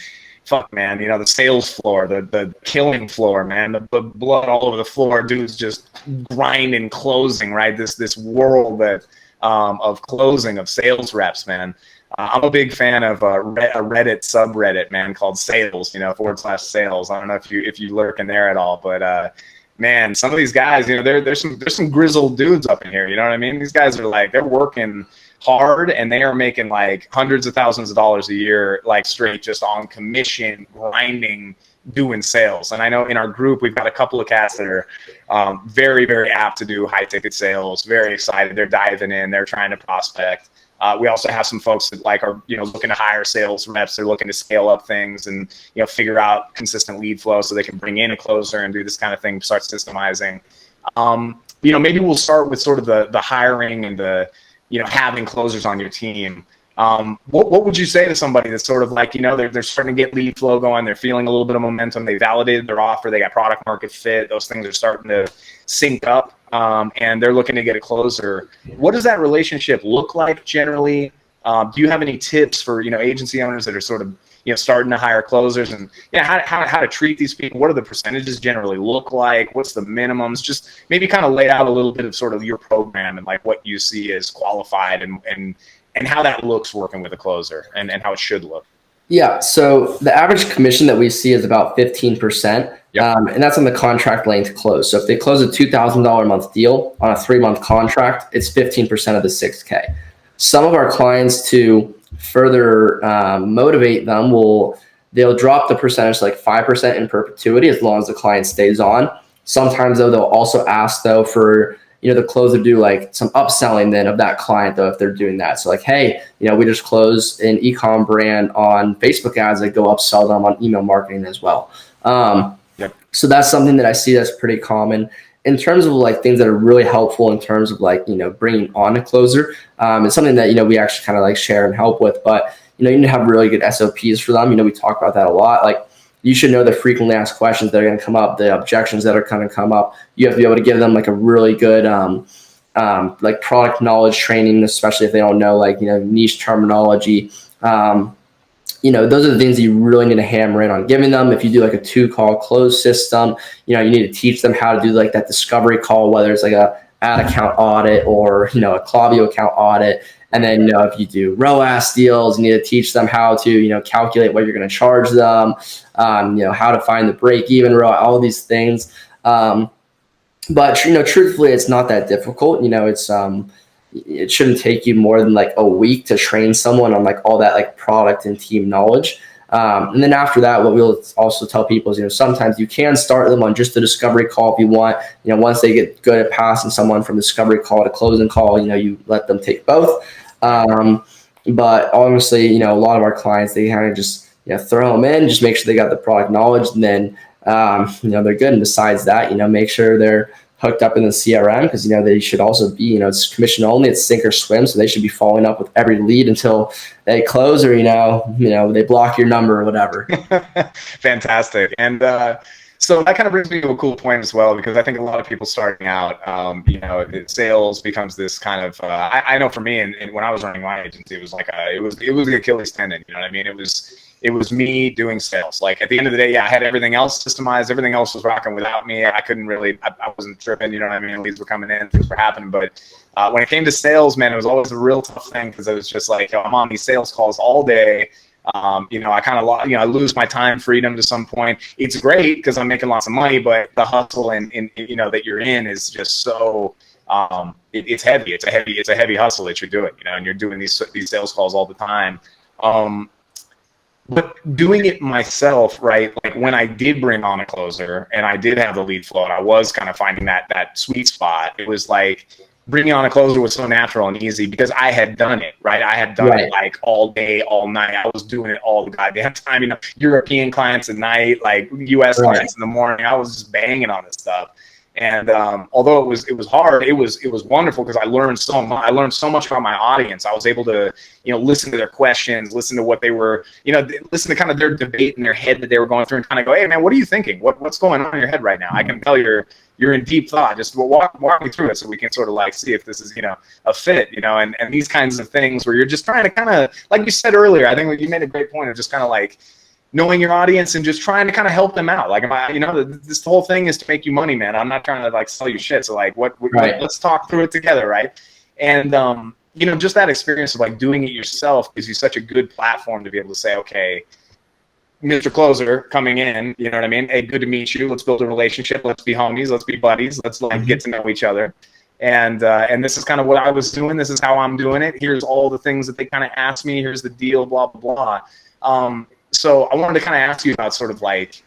fuck, man, the sales floor, the killing floor, man, the blood all over the floor, dudes just grinding closing, right? This world of closing, of sales reps, man. I'm a big fan of a Reddit subreddit, man, called Sales, /sales. I don't know if you lurk in there at all, but man, some of these guys, there's some grizzled dudes up in here. You know what I mean? These guys are they're working hard, and they are making hundreds of thousands of dollars a year, straight just on commission, grinding, doing sales. And I know in our group, we've got a couple of cats that are very, very apt to do high ticket sales, very excited. They're diving in, they're trying to prospect. We also have some folks that are looking to hire sales reps. They're looking to scale up things and figure out consistent lead flow so they can bring in a closer and do this kind of thing, start systemizing. Maybe we'll start with sort of the hiring and the having closers on your team. What would you say to somebody that's sort of they're starting to get lead flow going, they're feeling a little bit of momentum, they validated their offer, they got product market fit, those things are starting to sync up, and they're looking to get a closer. What does that relationship look like generally? Do you have any tips for agency owners that are sort of starting to hire closers, and how to treat these people? What do the percentages generally look like? What's the minimums? Just maybe kind of lay out a little bit of sort of your program and what you see as qualified and how that looks working with a closer and how it should look. Yeah, so the average commission that we see is about 15%, and that's on the contract length close. So if they close a $2,000 a month deal on a 3-month contract, it's 15% of the $6K. Some of our clients, to further motivate them, they'll drop the percentage 5% in perpetuity as long as the client stays on. Sometimes though, they'll also ask for the closer to do some upselling then of that client though, if they're doing that. So hey, we just closed an e-com brand on Facebook ads, go upsell them on email marketing as well. So that's something that I see that's pretty common. In terms of things that are really helpful in terms of bringing on a closer, it's something that we actually kind of share and help with. But you need to have really good SOPs for them. We talk about that a lot. You should know the frequently asked questions that are going to come up, the objections that are going to come up. You have to be able to give them a really good product knowledge training, especially if they don't know niche terminology. Those are the things that you really need to hammer in on giving them. If you do a 2-call close system, you need to teach them how to do that discovery call, whether it's a ad account audit or a Klaviyo account audit. And then if you do ROAS deals, you need to teach them how to calculate what you're going to charge them, how to find the break even ROAS, all of these things. But truthfully, it's not that difficult. It shouldn't take you more than a week to train someone on all that product and team knowledge. And then after that, what we'll also tell people is, sometimes you can start them on just the discovery call if you want. Once they get good at passing someone from discovery call to closing call, you let them take both. But honestly, a lot of our clients, they kind of just throw them in, just make sure they got the product knowledge, and then they're good. And besides that, make sure they're hooked up in the CRM, because they should also be, it's commission only, it's sink or swim, so they should be following up with every lead until they close, or they block your number or whatever. Fantastic. And so that kind of brings me to a cool point as well, because I think a lot of people starting out, sales becomes this kind of I know for me, and when I was running my agency, it was it was the Achilles tendon. You know what I mean? It was me doing sales. At the end of the day, I had everything else systemized. Everything else was rocking without me. I couldn't really, I wasn't tripping, you know what I mean? Leads were coming in, things were happening. But when it came to sales, man, it was always a real tough thing, because it was just I'm on these sales calls all day. I kind of, I lose my time freedom to some point. It's great because I'm making lots of money, but the hustle and that you're in is just so, it's heavy. It's a heavy hustle that you're doing, and you're doing these sales calls all the time. But doing it myself, right? Like when I did bring on a closer and I did have the lead flow, and I was kind of finding that sweet spot. It was like bringing on a closer was so natural and easy because I had done it, right? I had done it like all day, all night. I was doing it all the goddamn time. European clients at night, like US clients in the morning. I was just banging on this stuff. And although it was hard, it was wonderful because I learned so much. I learned so much about my audience. I was able to, listen to their questions, listen to what they were, listen to kind of their debate in their head that they were going through, and kind of go, hey man, what are you thinking? What's going on in your head right now? I can tell you're in deep thought. Just walk me through it so we can sort of like see if this is a fit, and these kinds of things where you're just trying to kind of, like you said earlier, I think you made a great point of just kind of like knowing your audience and just trying to kind of help them out. Like, this whole thing is to make you money, man. I'm not trying to like sell you shit. So like, let's talk through it together, right? And just that experience of like doing it yourself gives you such a good platform to be able to say, okay, Mr. Closer coming in, you know what I mean? Hey, good to meet you. Let's build a relationship. Let's be homies. Let's be buddies. Let's like get to know each other. And this is kind of what I was doing. This is how I'm doing it. Here's all the things that they kind of asked me. Here's the deal, blah, blah, blah. So I wanted to kind of ask you about sort of like,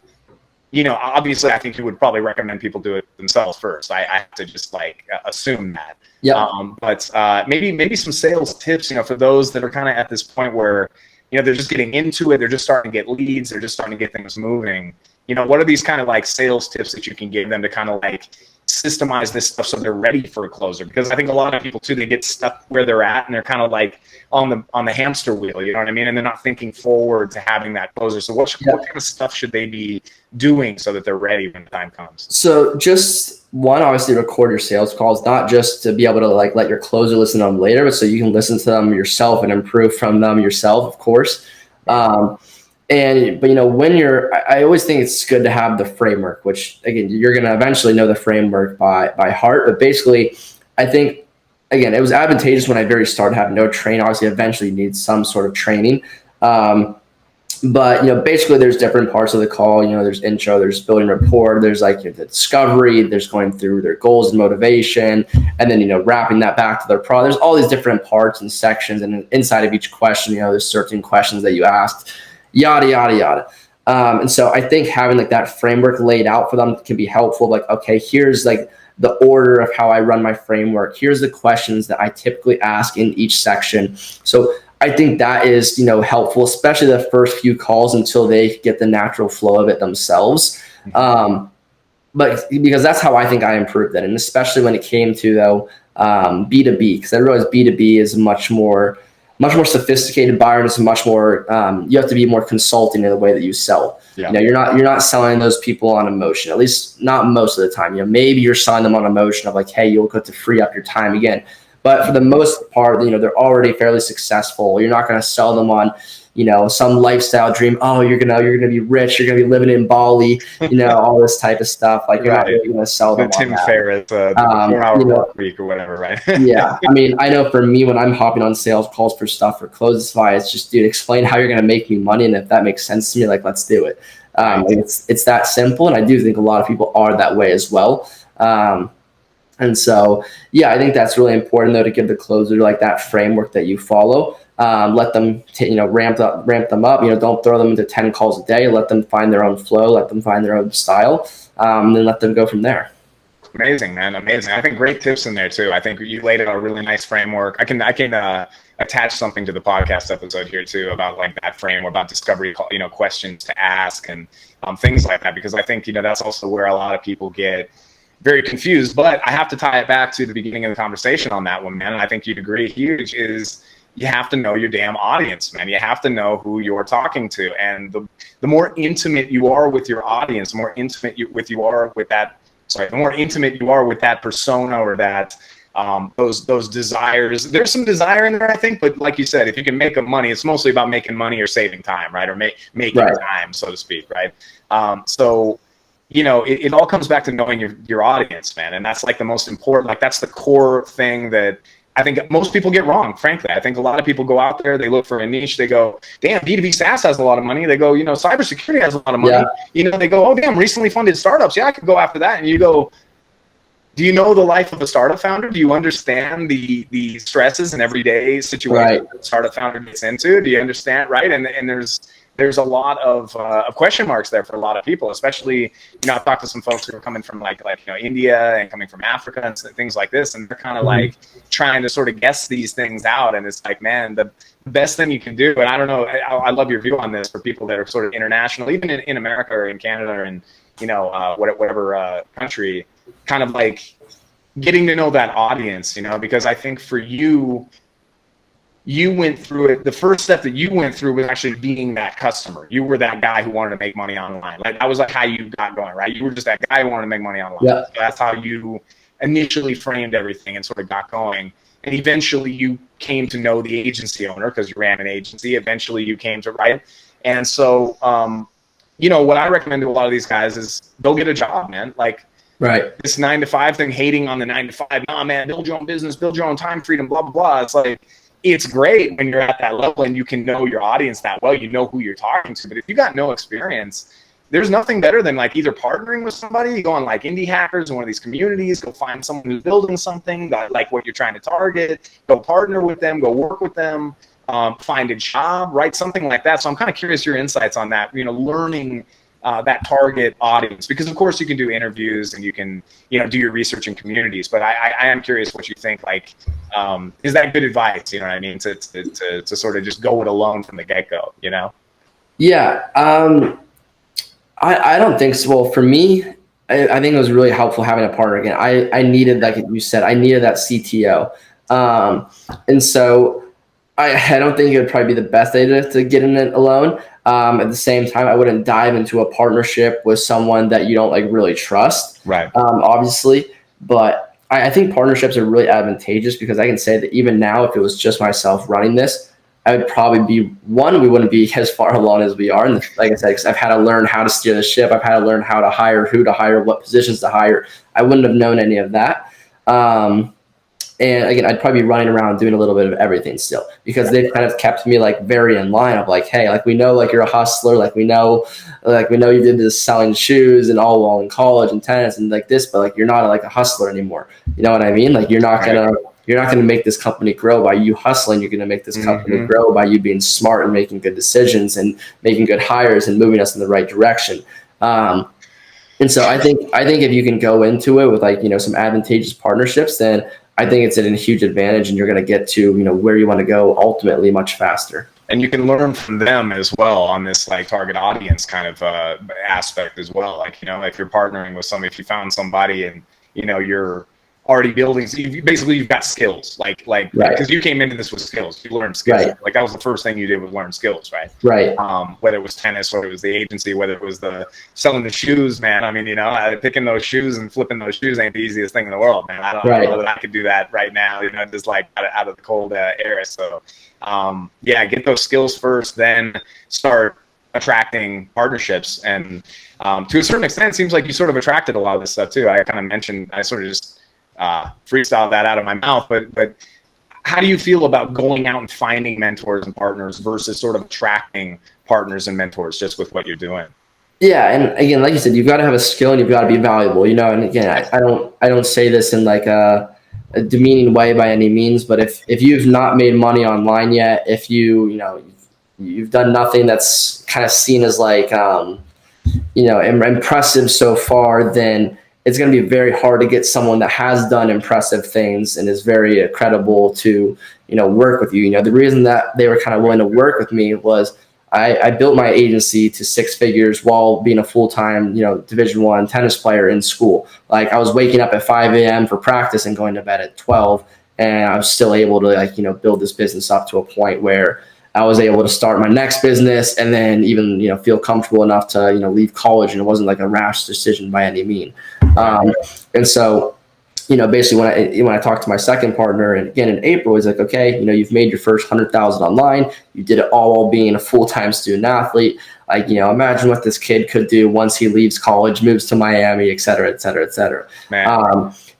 obviously I think you would probably recommend people do it themselves first. I have to just like assume that. Yeah. But maybe some sales tips, for those that are kind of at this point where, they're just getting into it. They're just starting to get leads. They're just starting to get things moving. What are these kind of like sales tips that you can give them to kind of like systemize this stuff so they're ready for a closer? Because I think a lot of people too, they get stuck where they're at and they're kind of like on the hamster wheel, you know what I mean? And they're not thinking forward to having that closer. So what kind of stuff should they be doing so that they're ready when the time comes? So just one, obviously record your sales calls, not just to be able to like let your closer listen to them later, but so you can listen to them yourself and improve from them yourself, of course. But when I always think it's good to have the framework, which again, you're going to eventually know the framework by heart. But basically, I think, again, it was advantageous when I very started having no training. Obviously, eventually you need some sort of training. But basically there's different parts of the call. There's intro, there's building rapport, there's like the discovery, there's going through their goals and motivation, and then, wrapping that back to their product. There's all these different parts and sections, and inside of each question, there's certain questions that you asked. Yada, yada, yada. And so I think having like that framework laid out for them can be helpful. Like, okay, here's like the order of how I run my framework. Here's the questions that I typically ask in each section. So I think that is, helpful, especially the first few calls until they get the natural flow of it themselves. But because that's how I think I improved it. And especially when it came to though, B2B, because I realized B2B is much more sophisticated buyer, and it's much more, you have to be more consulting in the way that you sell. Yeah. You're not selling those people on emotion, at least not most of the time. Maybe you're selling them on emotion of like, hey, you'll get to free up your time again. But for the most part, they're already fairly successful. You're not going to sell them on, some lifestyle dream. Oh, you're gonna be rich. You're gonna be living in Bali. All this type of stuff. Like you're not really going to sell them. Tim Ferriss, the 4-hour work week or whatever, right? Yeah, I know for me when I'm hopping on sales calls for stuff for Closify, it's just, dude, explain how you're going to make me money, and if that makes sense to me, like let's do it. It's that simple, and I do think a lot of people are that way as well. And so, yeah, I think that's really important though, to give the closer like that framework that you follow. Let them, ramp them up. Don't throw them into 10 calls a day. Let them find their own flow. Let them find their own style, and then let them go from there. Amazing, man. Amazing. I think great tips in there too. I think you laid out a really nice framework. I can attach something to the podcast episode here too about like that framework, about discovery, questions to ask and things like that, because I think, that's also where a lot of people get very confused. But I have to tie it back to the beginning of the conversation on that one, man. And I think you'd agree huge is you have to know your damn audience, man. You have to know who you're talking to. And the more intimate you are with your audience, the more intimate you are with that persona or that those desires. There's some desire in there, I think, but like you said, if you can make money, it's mostly about making money or saving time, right? Or making time, so to speak, right? So it all comes back to knowing your audience, man. And that's like the most important, like that's the core thing that I think most people get wrong, frankly. I think a lot of people go out there, they look for a niche, they go, damn, B2B SaaS has a lot of money. They go, cybersecurity has a lot of money. Yeah. They go, oh, damn, recently funded startups. Yeah, I could go after that. And you go, do you know the life of a startup founder? Do you understand the stresses and everyday situations that a startup founder gets into? Do you understand, right? And there's a lot of question marks there for a lot of people, especially, I've talked to some folks who are coming from like India and coming from Africa and things like this, and they're kind of like trying to sort of guess these things out. And it's like, man, the best thing you can do, and I don't know, I love your view on this for people that are sort of international, even in America or in Canada or in, whatever country, kind of like getting to know that audience, because I think for you went through it. The first step that you went through was actually being that customer. You were that guy who wanted to make money online. Like that was like how you got going, right? You were just that guy who wanted to make money online. Yeah. So that's how you initially framed everything and sort of got going. And eventually you came to know the agency owner because you ran an agency. Eventually you came to write. And so, what I recommend to a lot of these guys is go get a job, man. Like, right. This 9-to-5 thing, hating on the 9-to-5. Nah, man, build your own business, build your own time freedom, blah, blah, blah. It's like, it's great when you're at that level and you can know your audience that well, you know who you're talking to. But if you got no experience, there's nothing better than like either partnering with somebody, go on like Indie Hackers or one of these communities, go find someone who's building something that like what you're trying to target, go partner with them, go work with them, find a job, right? Something like that. So I'm kind of curious your insights on that, learning that target audience, because of course you can do interviews and you can, do your research in communities, but I am curious what you think, like, is that good advice? You know what I mean? To sort of just go it alone from the get-go, Yeah. I don't think so. Well, for me, I think it was really helpful having a partner. Again, I needed, like you said, I needed that CTO. And so I don't think it would probably be the best idea to get in it alone. At the same time, I wouldn't dive into a partnership with someone that you don't like really trust, right? Obviously, but I think partnerships are really advantageous because I can say that even now, if it was just myself running this, I would probably be we wouldn't be as far along as we are. And like I said, 'cause I've had to learn how to steer the ship. I've had to learn how to hire, who to hire, what positions to hire. I wouldn't have known any of that. And again, I'd probably be running around doing a little bit of everything still because they've kind of kept me like very in line of like, hey, like we know like you're a hustler, like we know you did this selling shoes and all while in college and tennis and like this, but like you're not like a hustler anymore. You know what I mean? Like you're not gonna make this company grow by you hustling. You're gonna make this company grow by you being smart and making good decisions and making good hires and moving us in the right direction. And so I think if you can go into it with like, some advantageous partnerships, then I think it's a huge advantage and you're going to get to, where you want to go ultimately much faster. And you can learn from them as well on this like target audience kind of aspect as well. Like, if you're partnering with somebody, if you found somebody and, you're already building, so you've got skills, like because you came into this with skills, you learned skills. Right. Like that was the first thing you did was learn skills, right? Right. Whether it was tennis, whether it was the agency, whether it was the selling the shoes, man. I mean, picking those shoes and flipping those shoes ain't the easiest thing in the world, man. I don't know that I could do that right now, just like out of the cold era. So, get those skills first, then start attracting partnerships. And to a certain extent, it seems like you sort of attracted a lot of this stuff too. I kind of mentioned, I sort of just freestyle that out of my mouth, but how do you feel about going out and finding mentors and partners versus sort of attracting partners and mentors just with what you're doing? Yeah, and again, like you said, you've got to have a skill and you've got to be valuable, and again, I don't say this in like a demeaning way by any means, but if you've not made money online yet, if you've done nothing that's kind of seen as like impressive so far, then it's going to be very hard to get someone that has done impressive things and is very credible to, work with you. The reason that they were kind of willing to work with me was I built my agency to 6 figures while being a full-time, Division I tennis player in school. Like I was waking up at 5 a.m. for practice and going to bed at 12, and I was still able to build this business up to a point where I was able to start my next business and then even, feel comfortable enough to, leave college, and it wasn't like a rash decision by any means. And so, basically when I talked to my second partner and again in April, he's like, okay, you've made your first 100,000 online. You did it all while being a full-time student athlete. Like, imagine what this kid could do once he leaves college, moves to Miami, et cetera, et cetera, et cetera.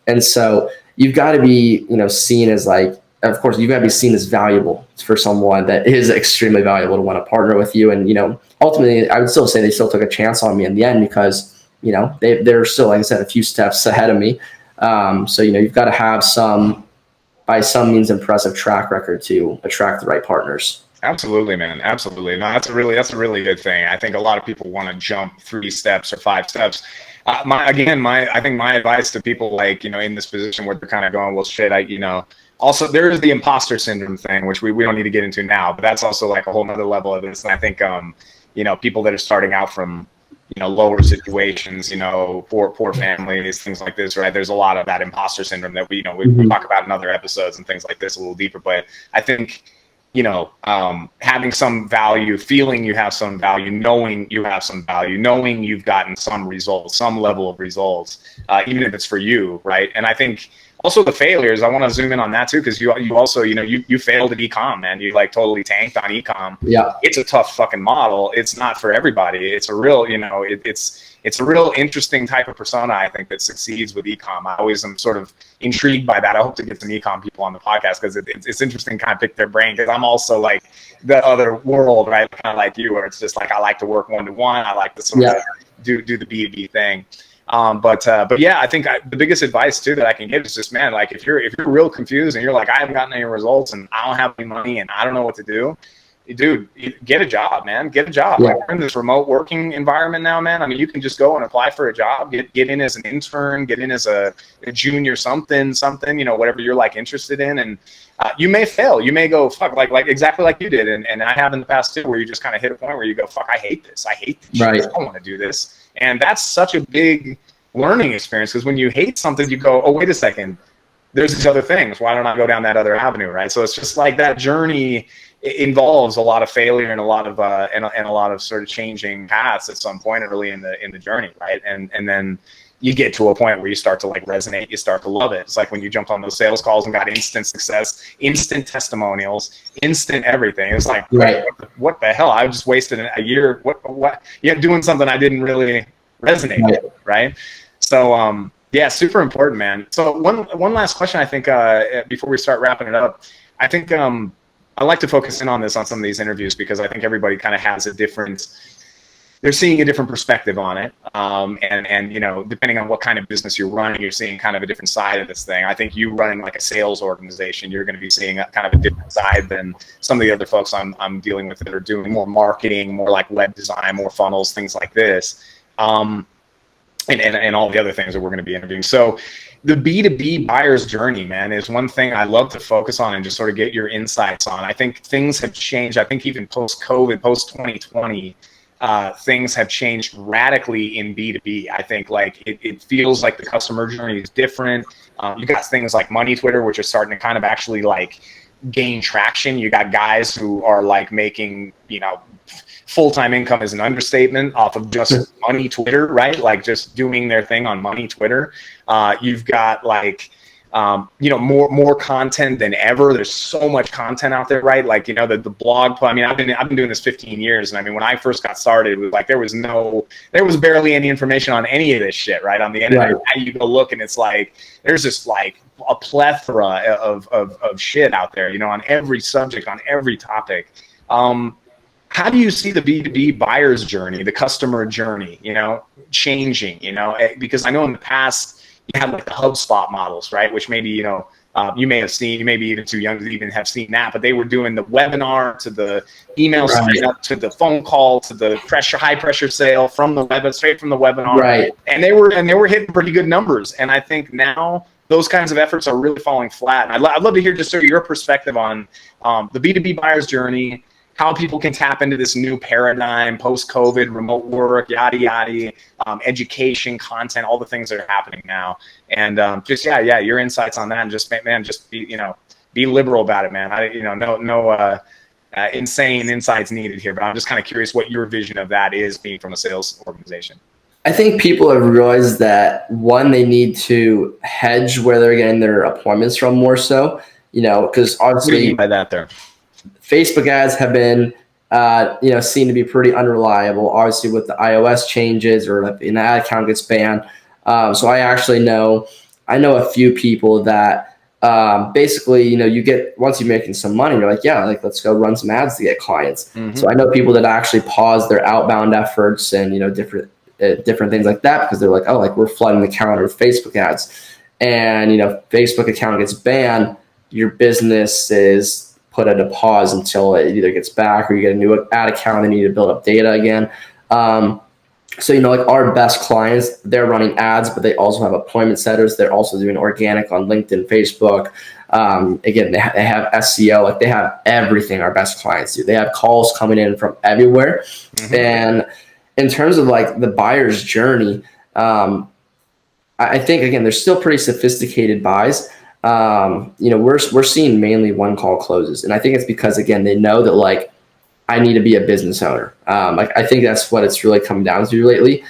And so you've got to be, seen as like, of course, you've got to be seen as valuable for someone that is extremely valuable to want to partner with you. And, ultimately, I would still say they still took a chance on me in the end because, they're still, like I said, a few steps ahead of me. So, you've got to have by some means, impressive track record to attract the right partners. Absolutely, man. Absolutely. No, that's a really good thing. I think a lot of people want to jump 3 steps or 5 steps. I think my advice to people in this position where they're kind of going, well, shit, also there is the imposter syndrome thing, which we don't need to get into now, but that's also like a whole nother level of this. And I think, people that are starting out from, lower situations, poor families, things like this, right? There's a lot of that imposter syndrome that we talk about in other episodes and things like this a little deeper. But I think, having some value, feeling you have some value, knowing you have some value, knowing you've gotten some results, some level of results, even if it's for you, right? And I think also the failures, I want to zoom in on that too, because you also, you failed at e-com, man. You totally tanked on e-com. Yeah. It's a tough fucking model. It's not for everybody. It's a real, it's a real interesting type of persona, I think, that succeeds with e-com. I always am sort of intrigued by that. I hope to get some e-com people on the podcast because it's interesting to kind of pick their brain, because I'm also like the other world, right? Kind of like you, where it's just like I like to work one-to-one. I like to sort of do the B2B thing. But yeah, I think the biggest advice too that I can give is just, man, like if you're real confused and you're like, I haven't gotten any results and I don't have any money and I don't know what to do, dude, get a job, man. Get a job. Yeah. Like, we're in this remote working environment now, man. I mean, you can just go and apply for a job, get in as an intern, get in as a junior something, whatever you're like interested in. And you may fail. You may go, fuck, like exactly like you did. And I have in the past too, where you just kind of hit a point where you go, fuck, I hate this. I hate this. Right. I don't want to do this. And that's such a big learning experience, because when you hate something, you go, oh, wait a second, there's these other things. Why don't I go down that other avenue, right? So it's just like that journey involves a lot of failure and a lot of and a lot of sort of changing paths at some point early in the journey, right? And then you get to a point where you start to like resonate, you start to love it. It's like when you jumped on those sales calls and got instant success, instant testimonials, instant everything. It's like, right. What the hell? I just wasted a year. What? Yeah, doing something I didn't really resonate with, right? So yeah, super important, man. So one last question, I think, before we start wrapping it up. I think I like to focus in on this on some of these interviews, because I think everybody kind of has they're seeing a different perspective on it. And depending on what kind of business you're running, you're seeing kind of a different side of this thing. I think you running like a sales organization, you're going to be seeing kind of a different side than some of the other folks I'm dealing with that are doing more marketing, more like web design, more funnels, things like this. And all the other things that we're going to be interviewing. So the B2B buyer's journey, man, is one thing I love to focus on and just sort of get your insights on. I think things have changed. I think even post-COVID, post-2020, things have changed radically in B2B. I think like it feels like the customer journey is different. You got things like Money Twitter, which are starting to kind of actually like gain traction. You got guys who are like making, full-time income is an understatement off of just Money Twitter, right? Like just doing their thing on Money Twitter. You've got like, more content than ever. There's so much content out there, right? Like, the blog. I mean, I've been doing this 15 years. And I mean, when I first got started, it was like, there was barely any information on any of this shit, right? On the internet. Right. Now you go look and it's like, there's just like a plethora of shit out there, on every subject, on every topic. How do you see the B2B buyer's journey, the customer journey, changing, because I know in the past you had like the HubSpot models, right? Which maybe, you may have seen, you may be even too young to even have seen that, but they were doing the webinar to the email sign up to the phone call to the high pressure sale from the web, straight from the webinar. Right. And they were hitting pretty good numbers. And I think now those kinds of efforts are really falling flat. And I'd love to hear just sort of your perspective on the B2B buyer's journey, how people can tap into this new paradigm, post-COVID, remote work, yada, yada, education, content, all the things that are happening now. And your insights on that, and just, man, just be liberal about it, man. No insane insights needed here, but I'm just kind of curious what your vision of that is, being from a sales organization. I think people have realized that, one, they need to hedge where they're getting their appointments from more so, because obviously. What do you mean by that there? Facebook ads have been, seen to be pretty unreliable. Obviously, with the iOS changes, or if an ad account gets banned. So I actually know a few people that basically, you get, once you're making some money, you're like, yeah, like let's go run some ads to get clients. Mm-hmm. So I know people that actually pause their outbound efforts and different things like that, because they're like, oh, like we're flooding the calendar with Facebook ads. and Facebook account gets banned, your business is put at a pause until it either gets back or you get a new ad account and you need to build up data again. So, like our best clients, they're running ads, but they also have appointment setters. They're also doing organic on LinkedIn, Facebook. Again, they have SEO, like they have everything our best clients do. They have calls coming in from everywhere. Mm-hmm. And in terms of like the buyer's journey, I think, again, they're still pretty sophisticated buys. We're seeing mainly one call closes. And I think it's because, again, they know that like, I need to be a business owner. I think that's what it's really come down to lately.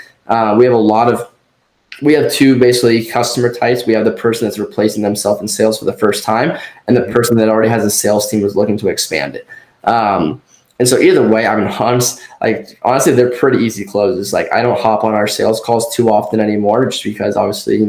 We have two basically customer types. We have the person that's replacing themselves in sales for the first time, and the person that already has a sales team who's looking to expand it. And so either way, honestly, they're pretty easy closes. Like I don't hop on our sales calls too often anymore, just because obviously,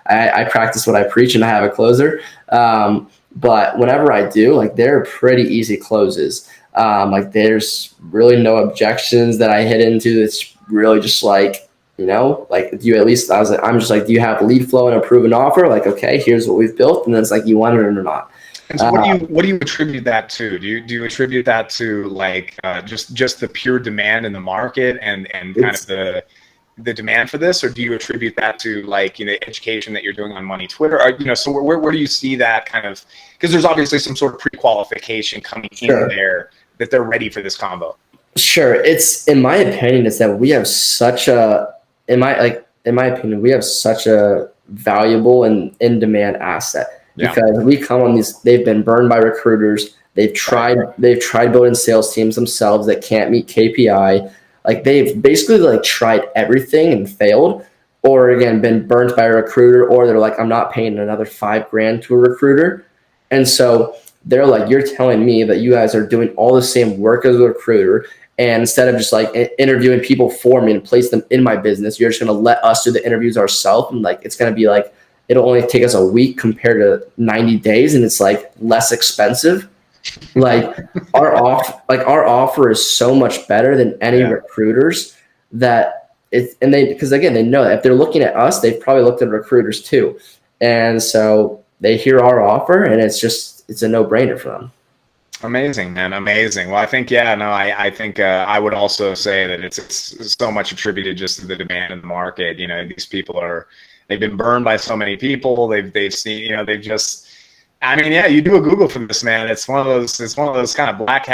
I practice what I preach and I have a closer. But whenever I do, like they're pretty easy closes. Like there's really no objections that I hit into. It's really just like, like do you at least, I'm just like, do you have lead flow and a proven offer? Like, okay, here's what we've built. And then it's like, you want it or not. And so what do you attribute that to? Do you attribute that to like just the pure demand in the market and kind of the demand for this, or do you attribute that to like education that you're doing on Money Twitter? Or, so where do you see that kind of? Because there's obviously some sort of pre-qualification coming in there that they're ready for this combo. Sure, it's in my opinion is that we have such a we have such a valuable and in-demand asset. Because we come on these, they've been burned by recruiters. They've tried building sales teams themselves that can't meet KPI. Like they've basically like tried everything and failed, or again, been burnt by a recruiter, or they're like, I'm not paying another $5,000 to a recruiter. And so they're like, you're telling me that you guys are doing all the same work as a recruiter. And instead of just like interviewing people for me and place them in my business, you're just going to let us do the interviews ourselves. And like, it's going to be like, it'll only take us a week compared to 90 days. And it's like less expensive. Like our offer is so much better than any recruiters that because again, they know that if they're looking at us, they've probably looked at recruiters too. And so they hear our offer and it's a no-brainer for them. Amazing, man. Amazing. Well, I think, I think I would also say that it's so much attributed just to the demand in the market. These people they've been burned by so many people. They've seen, they've just, you do a Google for this, man. It's one of those kind of black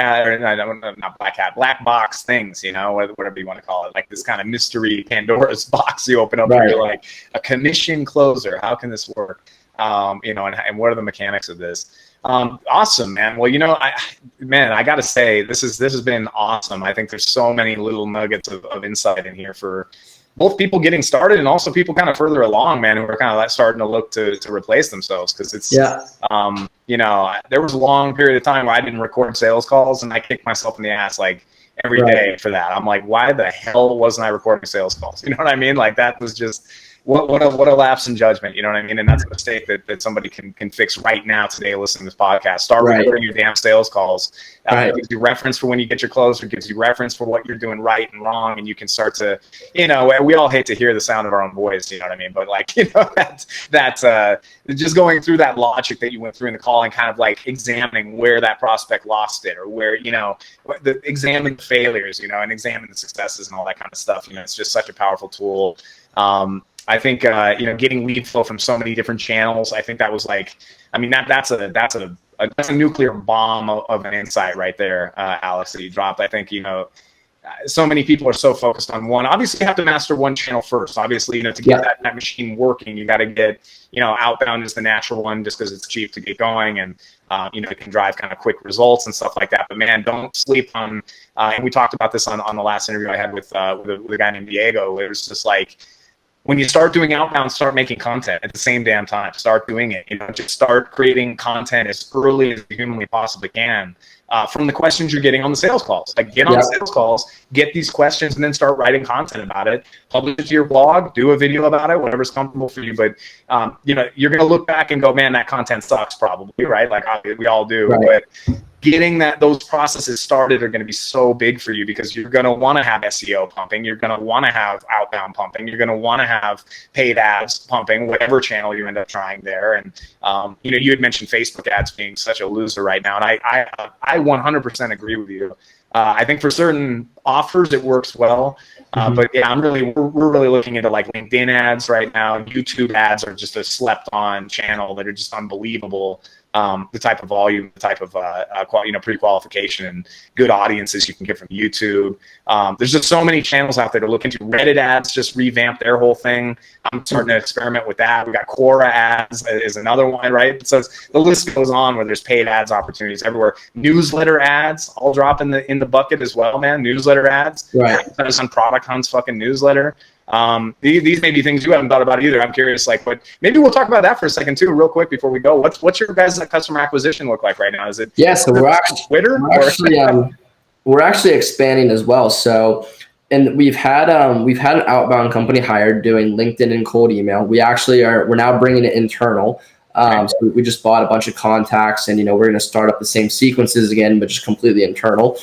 box things, whatever you want to call it, like this kind of mystery Pandora's box you open up and you're like, a commission closer. How can this work? And what are the mechanics of this? Awesome, man. Well, I got to say, this has been awesome. I think there's so many little nuggets of insight in here for both people getting started and also people kind of further along, man, who are kind of like starting to look to replace themselves. Cause it's, there was a long period of time where I didn't record sales calls and I kicked myself in the ass like every day for that. I'm like, why the hell wasn't I recording sales calls? You know what I mean? Like that was just, what a lapse in judgment, you know what I mean? And that's a mistake that somebody can fix right now today listening to this podcast. Start recording your damn sales calls. It gives you reference for when you get your close. It gives you reference for what you're doing right and wrong. And you can start to, we all hate to hear the sound of our own voice, you know what I mean? But like, that's just going through that logic that you went through in the call and kind of like examining where that prospect lost it or where, examine the failures, and examine the successes and all that kind of stuff. It's just such a powerful tool. I think getting lead flow from so many different channels. I think that was like, that's a nuclear bomb of an insight right there, Alex, that you dropped. I think so many people are so focused on one. Obviously, you have to master one channel first. Obviously, to get that machine working, you got to get outbound is the natural one, just because it's cheap to get going and it can drive kind of quick results and stuff like that. But man, don't sleep on. And we talked about this on the last interview I had with a guy named Diego. It was just like, when you start doing outbound, start making content at the same damn time. Start doing it. Just start creating content as early as you humanly possibly can from the questions you're getting on the sgoing calls. Like get on the sales calls, get these questions, and then start writing content about it. Publish it to your blog, do a video about it, whatever's comfortable for you. But you're gonna look back and go, man, that content sucks, probably, right? Like we all do. But getting those processes started are going to be so big for you, because you're going to want to have SEO pumping. You're going to want to have outbound pumping. You're going to want to have paid ads pumping, whatever channel you end up trying there. And, you had mentioned Facebook ads being such a loser right now. And I 100% agree with you. I think for certain offers, it works well. But yeah, we're really looking into like LinkedIn ads right now. YouTube ads are just a slept on channel that are just unbelievable. The type of volume, the type of pre-qualification and good audiences you can get from YouTube. There's just so many channels out there to look into. Reddit ads just revamped their whole thing. I'm starting to experiment with that. We got Quora ads is another one, right? So the list goes on where there's paid ads opportunities everywhere. Newsletter ads all drop in the bucket as well, man. Newsletter ads. Right. That's on Product Hunt's fucking newsletter. These may be things you haven't thought about either. I'm curious, but maybe we'll talk about that for a second too, real quick before we go. What's your guys' customer acquisition look like right now? Is it so we're actually Twitter? We're actually expanding as well. So, and we've had an outbound company hired doing LinkedIn and cold email. We're now bringing it internal. So we just bought a bunch of contacts, and we're going to start up the same sequences again, but just completely internal.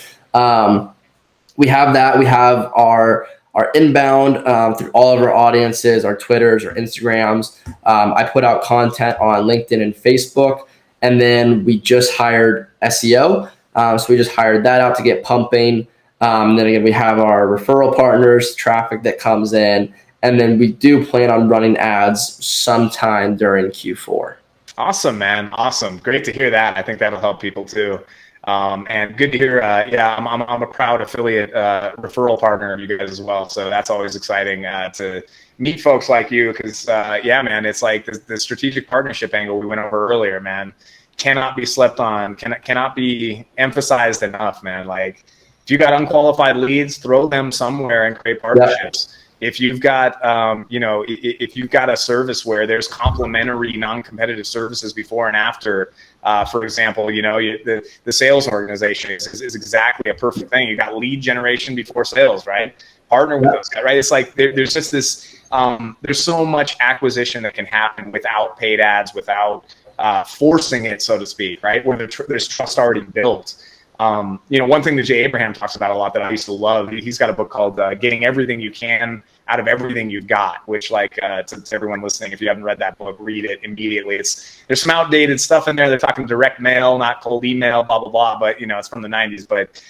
We have that. We have our inbound through all of our audiences, our Twitters, our Instagrams. I put out content on LinkedIn and Facebook, and then we just hired SEO. So we just hired that out to get pumping. And then again, we have our referral partners, traffic that comes in, and then we do plan on running ads sometime during Q4. Awesome, man. Awesome. Great to hear that. I think that'll help people too. And good to hear. I'm a proud affiliate referral partner of you guys as well. So that's always exciting to meet folks like you, because man, it's like the strategic partnership angle we went over earlier, man, cannot be slept on, cannot be emphasized enough, man. Like, if you got unqualified leads, throw them somewhere and create partnerships. Yeah. If you've got, if you've got a service where there's complementary, non-competitive services before and after, for example, the sales organization is exactly a perfect thing. You got lead generation before sales, right? Partner with those guys, right? It's like there's just this, there's so much acquisition that can happen without paid ads, without forcing it, so to speak, right? Where there's trust already built. One thing that Jay Abraham talks about a lot that I used to love, he's got a book called Getting Everything You Can Out of Everything You've Got, which to everyone listening, if you haven't read that book, read it immediately. There's some outdated stuff in there. They're talking direct mail, not cold email, blah, blah, blah, but it's from the 90s. But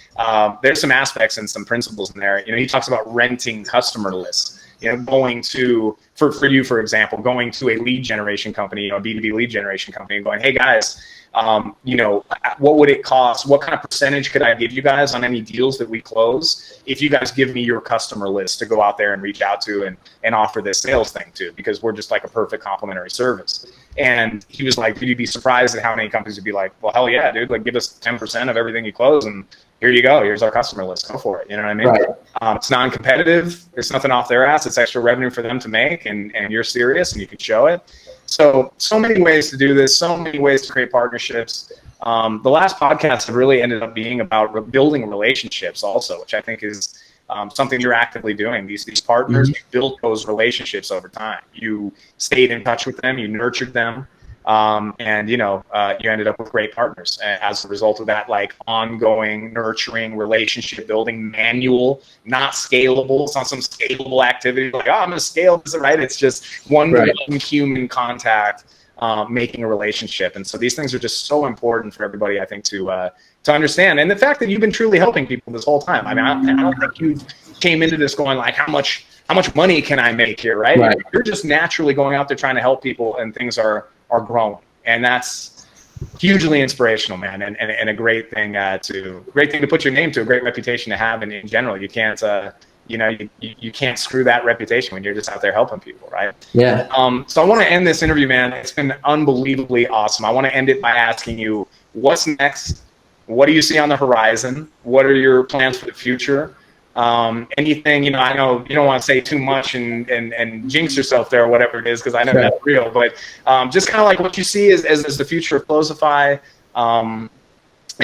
there's some aspects and some principles in there. He talks about renting customer lists. Going to, for you, for example, going to a lead generation company, a B2B lead generation company, and going, hey guys, what would it cost? What kind of percentage could I give you guys on any deals that we close if you guys give me your customer list to go out there and reach out to and offer this sales thing to? Because we're just like a perfect complementary service. And he was like, you'd be surprised at how many companies would be like, well, hell yeah, dude, give us 10% of everything you close, and here you go. Here's our customer list. Go for it. You know what I mean? Right. It's non-competitive. There's nothing off their ass. It's extra revenue for them to make, and you're serious and you can show it. So many ways to do this, so many ways to create partnerships. The last podcast have really ended up being about building relationships also, which I think is something you're actively doing. These partners, you built those relationships over time. You stayed in touch with them, you nurtured them, and you ended up with great partners as a result of that, ongoing nurturing, relationship building, manual, not scalable. It's not some scalable activity I'm going to scale this, right? It's just one-to-one human contact, making a relationship. And so these things are just so important for everybody, I think, to understand. And the fact that you've been truly helping people this whole time. I mean, I don't think you came into this going how much money can I make here, right? You're just naturally going out there trying to help people, and things are growing. And that's hugely inspirational, man, and a great thing to put your name to, a great reputation to have. And in general, you can't you can't screw that reputation when you're just out there helping people, right? Yeah. So I want to end this interview, man. It's been unbelievably awesome. I want to end it by asking you, what's next? What do you see on the horizon? What are your plans for the future? Anything, I know you don't want to say too much and jinx yourself there or whatever it is, because I know that's real, but just kind of what you see as the future of Closify, and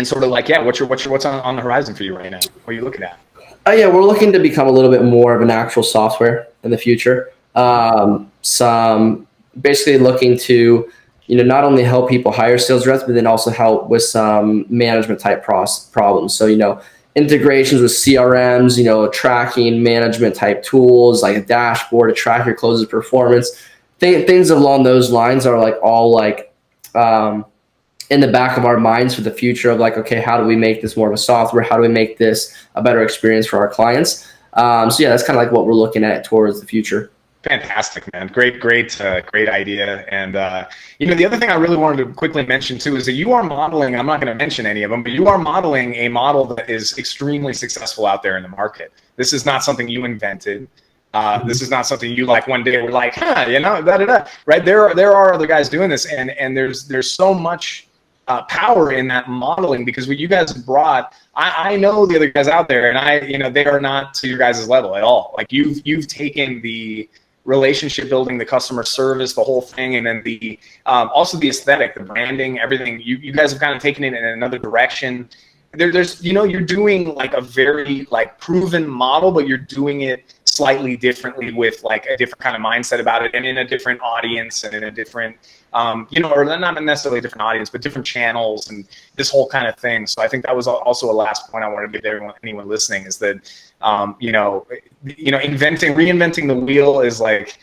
sort of what's on the horizon for you right now? What are you looking at? We're looking to become a little bit more of an actual software in the future. Some basically looking to, not only help people hire sales reps, but then also help with some management type problems. So, integrations with CRMs, tracking management type tools like a dashboard to track your closes performance. Things along those lines are like all like in the back of our minds for the future of like, okay, how do we make this more of a software? How do we make this a better experience for our clients? So yeah, that's kind of like what we're looking at towards the future. Fantastic, man. Great idea. And, the other thing I really wanted to quickly mention too is that you are modeling, I'm not going to mention any of them, but you are modeling a model that is extremely successful out there in the market. This is not something you invented. This is not something you like one day were like, right? There are other guys doing this, and there's so much power in that modeling, because what you guys brought, I know the other guys out there, and they are not to your guys' level at all. Like you've taken the relationship building, the customer service, the whole thing, and then the also the aesthetic, the branding, everything. You guys have kind of taken it in another direction. There's you're doing like a very like proven model, but you're doing it slightly differently with like a different kind of mindset about it, and in a different audience, and in a different or not necessarily a different audience, but different channels, and this whole kind of thing. So I think that was also a last point I wanted to give anyone listening, is that reinventing the wheel is like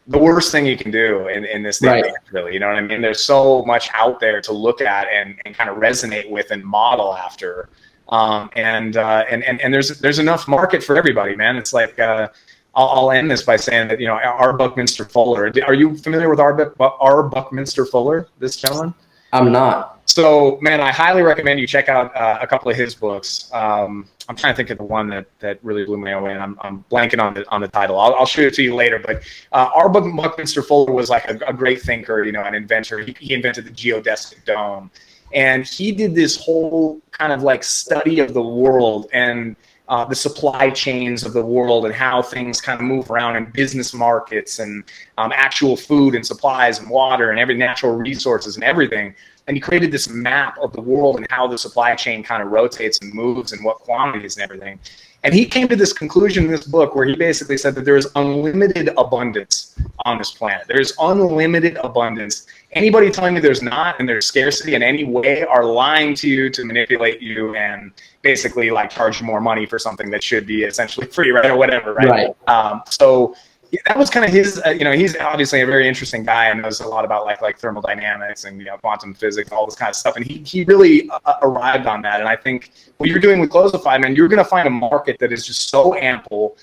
the worst thing you can do in this day, right? Really, you know what I mean? There's so much out there to look at and kind of resonate with and model after, and there's enough market for everybody, man. It's like I'll end this by saying that R. Buckminster Fuller. Are you familiar with R. Buckminster Fuller? This gentleman? I'm not. So, man, I highly recommend you check out a couple of his books. I'm trying to think of the one that really blew me away, and I'm blanking on the title. I'll shoot it to you later. But R. Buckminster Fuller was like a great thinker, an inventor. He invented the Geodesic Dome, and he did this whole kind of like study of the world and the supply chains of the world, and how things kind of move around in business markets, and actual food and supplies and water and every natural resources and everything. And he created this map of the world and how the supply chain kind of rotates and moves and what quantities and everything. And he came to this conclusion in this book where he basically said that there is unlimited abundance on this planet. There's unlimited abundance. Anybody telling you there's not, and there's scarcity in any way, are lying to you to manipulate you and basically like charge you more money for something that should be essentially free, right, or whatever, right? So that was kind of his, he's obviously a very interesting guy and knows a lot about like thermodynamics and quantum physics, all this kind of stuff. And he really arrived on that. And I think what you're doing with Closify, man, you're going to find a market that is just so ample,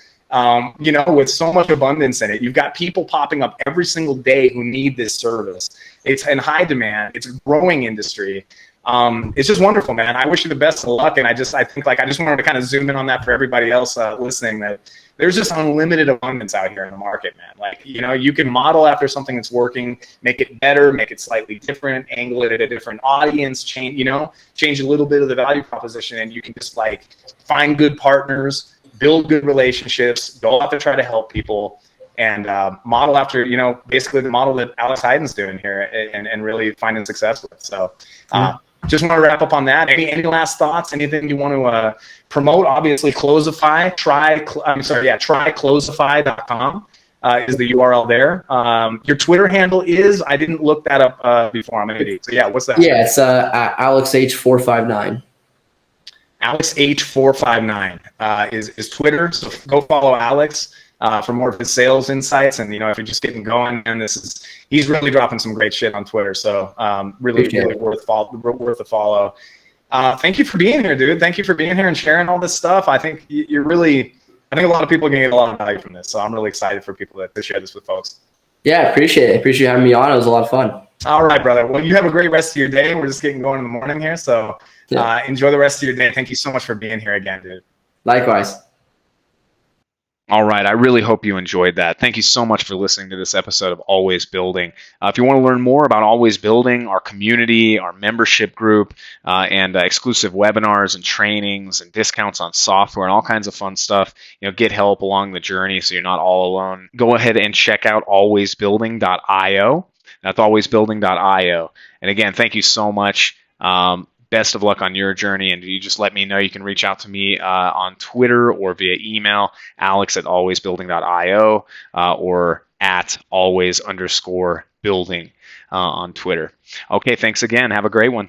with so much abundance in it. You've got people popping up every single day who need this service. It's in high demand. It's a growing industry. It's just wonderful, man. I wish you the best of luck. And I just wanted to kind of zoom in on that for everybody else listening, that there's just unlimited abundance out here in the market, man. Like, you can model after something that's working, make it better, make it slightly different, angle it at a different audience, change a little bit of the value proposition, and you can just like find good partners, build good relationships, go out there, try to help people, and model after, basically the model that Alex Heiden's doing here, and really finding success with. So just want to wrap up on that. Any last thoughts? Anything you want to promote? Obviously, Closify. Try Closify.com is the URL there. Your Twitter handle is, I didn't look that up before. I'm an idiot. So yeah, what's that? Yeah, it's AlexH459. AlexH459 is Twitter. So go follow Alex for more of his sales insights. And if you're just getting going, and he's really dropping some great shit on Twitter. So really worth a follow. Thank you for being here, dude. Thank you for being here and sharing all this stuff. I think I think a lot of people are going to get a lot of value from this. So I'm really excited for people to share this with folks. Yeah, I appreciate it. I appreciate you having me on. It was a lot of fun. All right, brother. Well, you have a great rest of your day. We're just getting going in the morning here. So enjoy the rest of your day. Thank you so much for being here again, dude. Likewise. All right. I really hope you enjoyed that. Thank you so much for listening to this episode of Always Building. If you want to learn more about Always Building, our community, our membership group, and exclusive webinars and trainings and discounts on software and all kinds of fun stuff, get help along the journey so you're not all alone, go ahead and check out alwaysbuilding.io. That's alwaysbuilding.io. And again, thank you so much. best of luck on your journey, and you just let me know. You can reach out to me on Twitter or via email, alex@alwaysbuilding.io, or at always_building on Twitter. Okay, thanks again. Have a great one.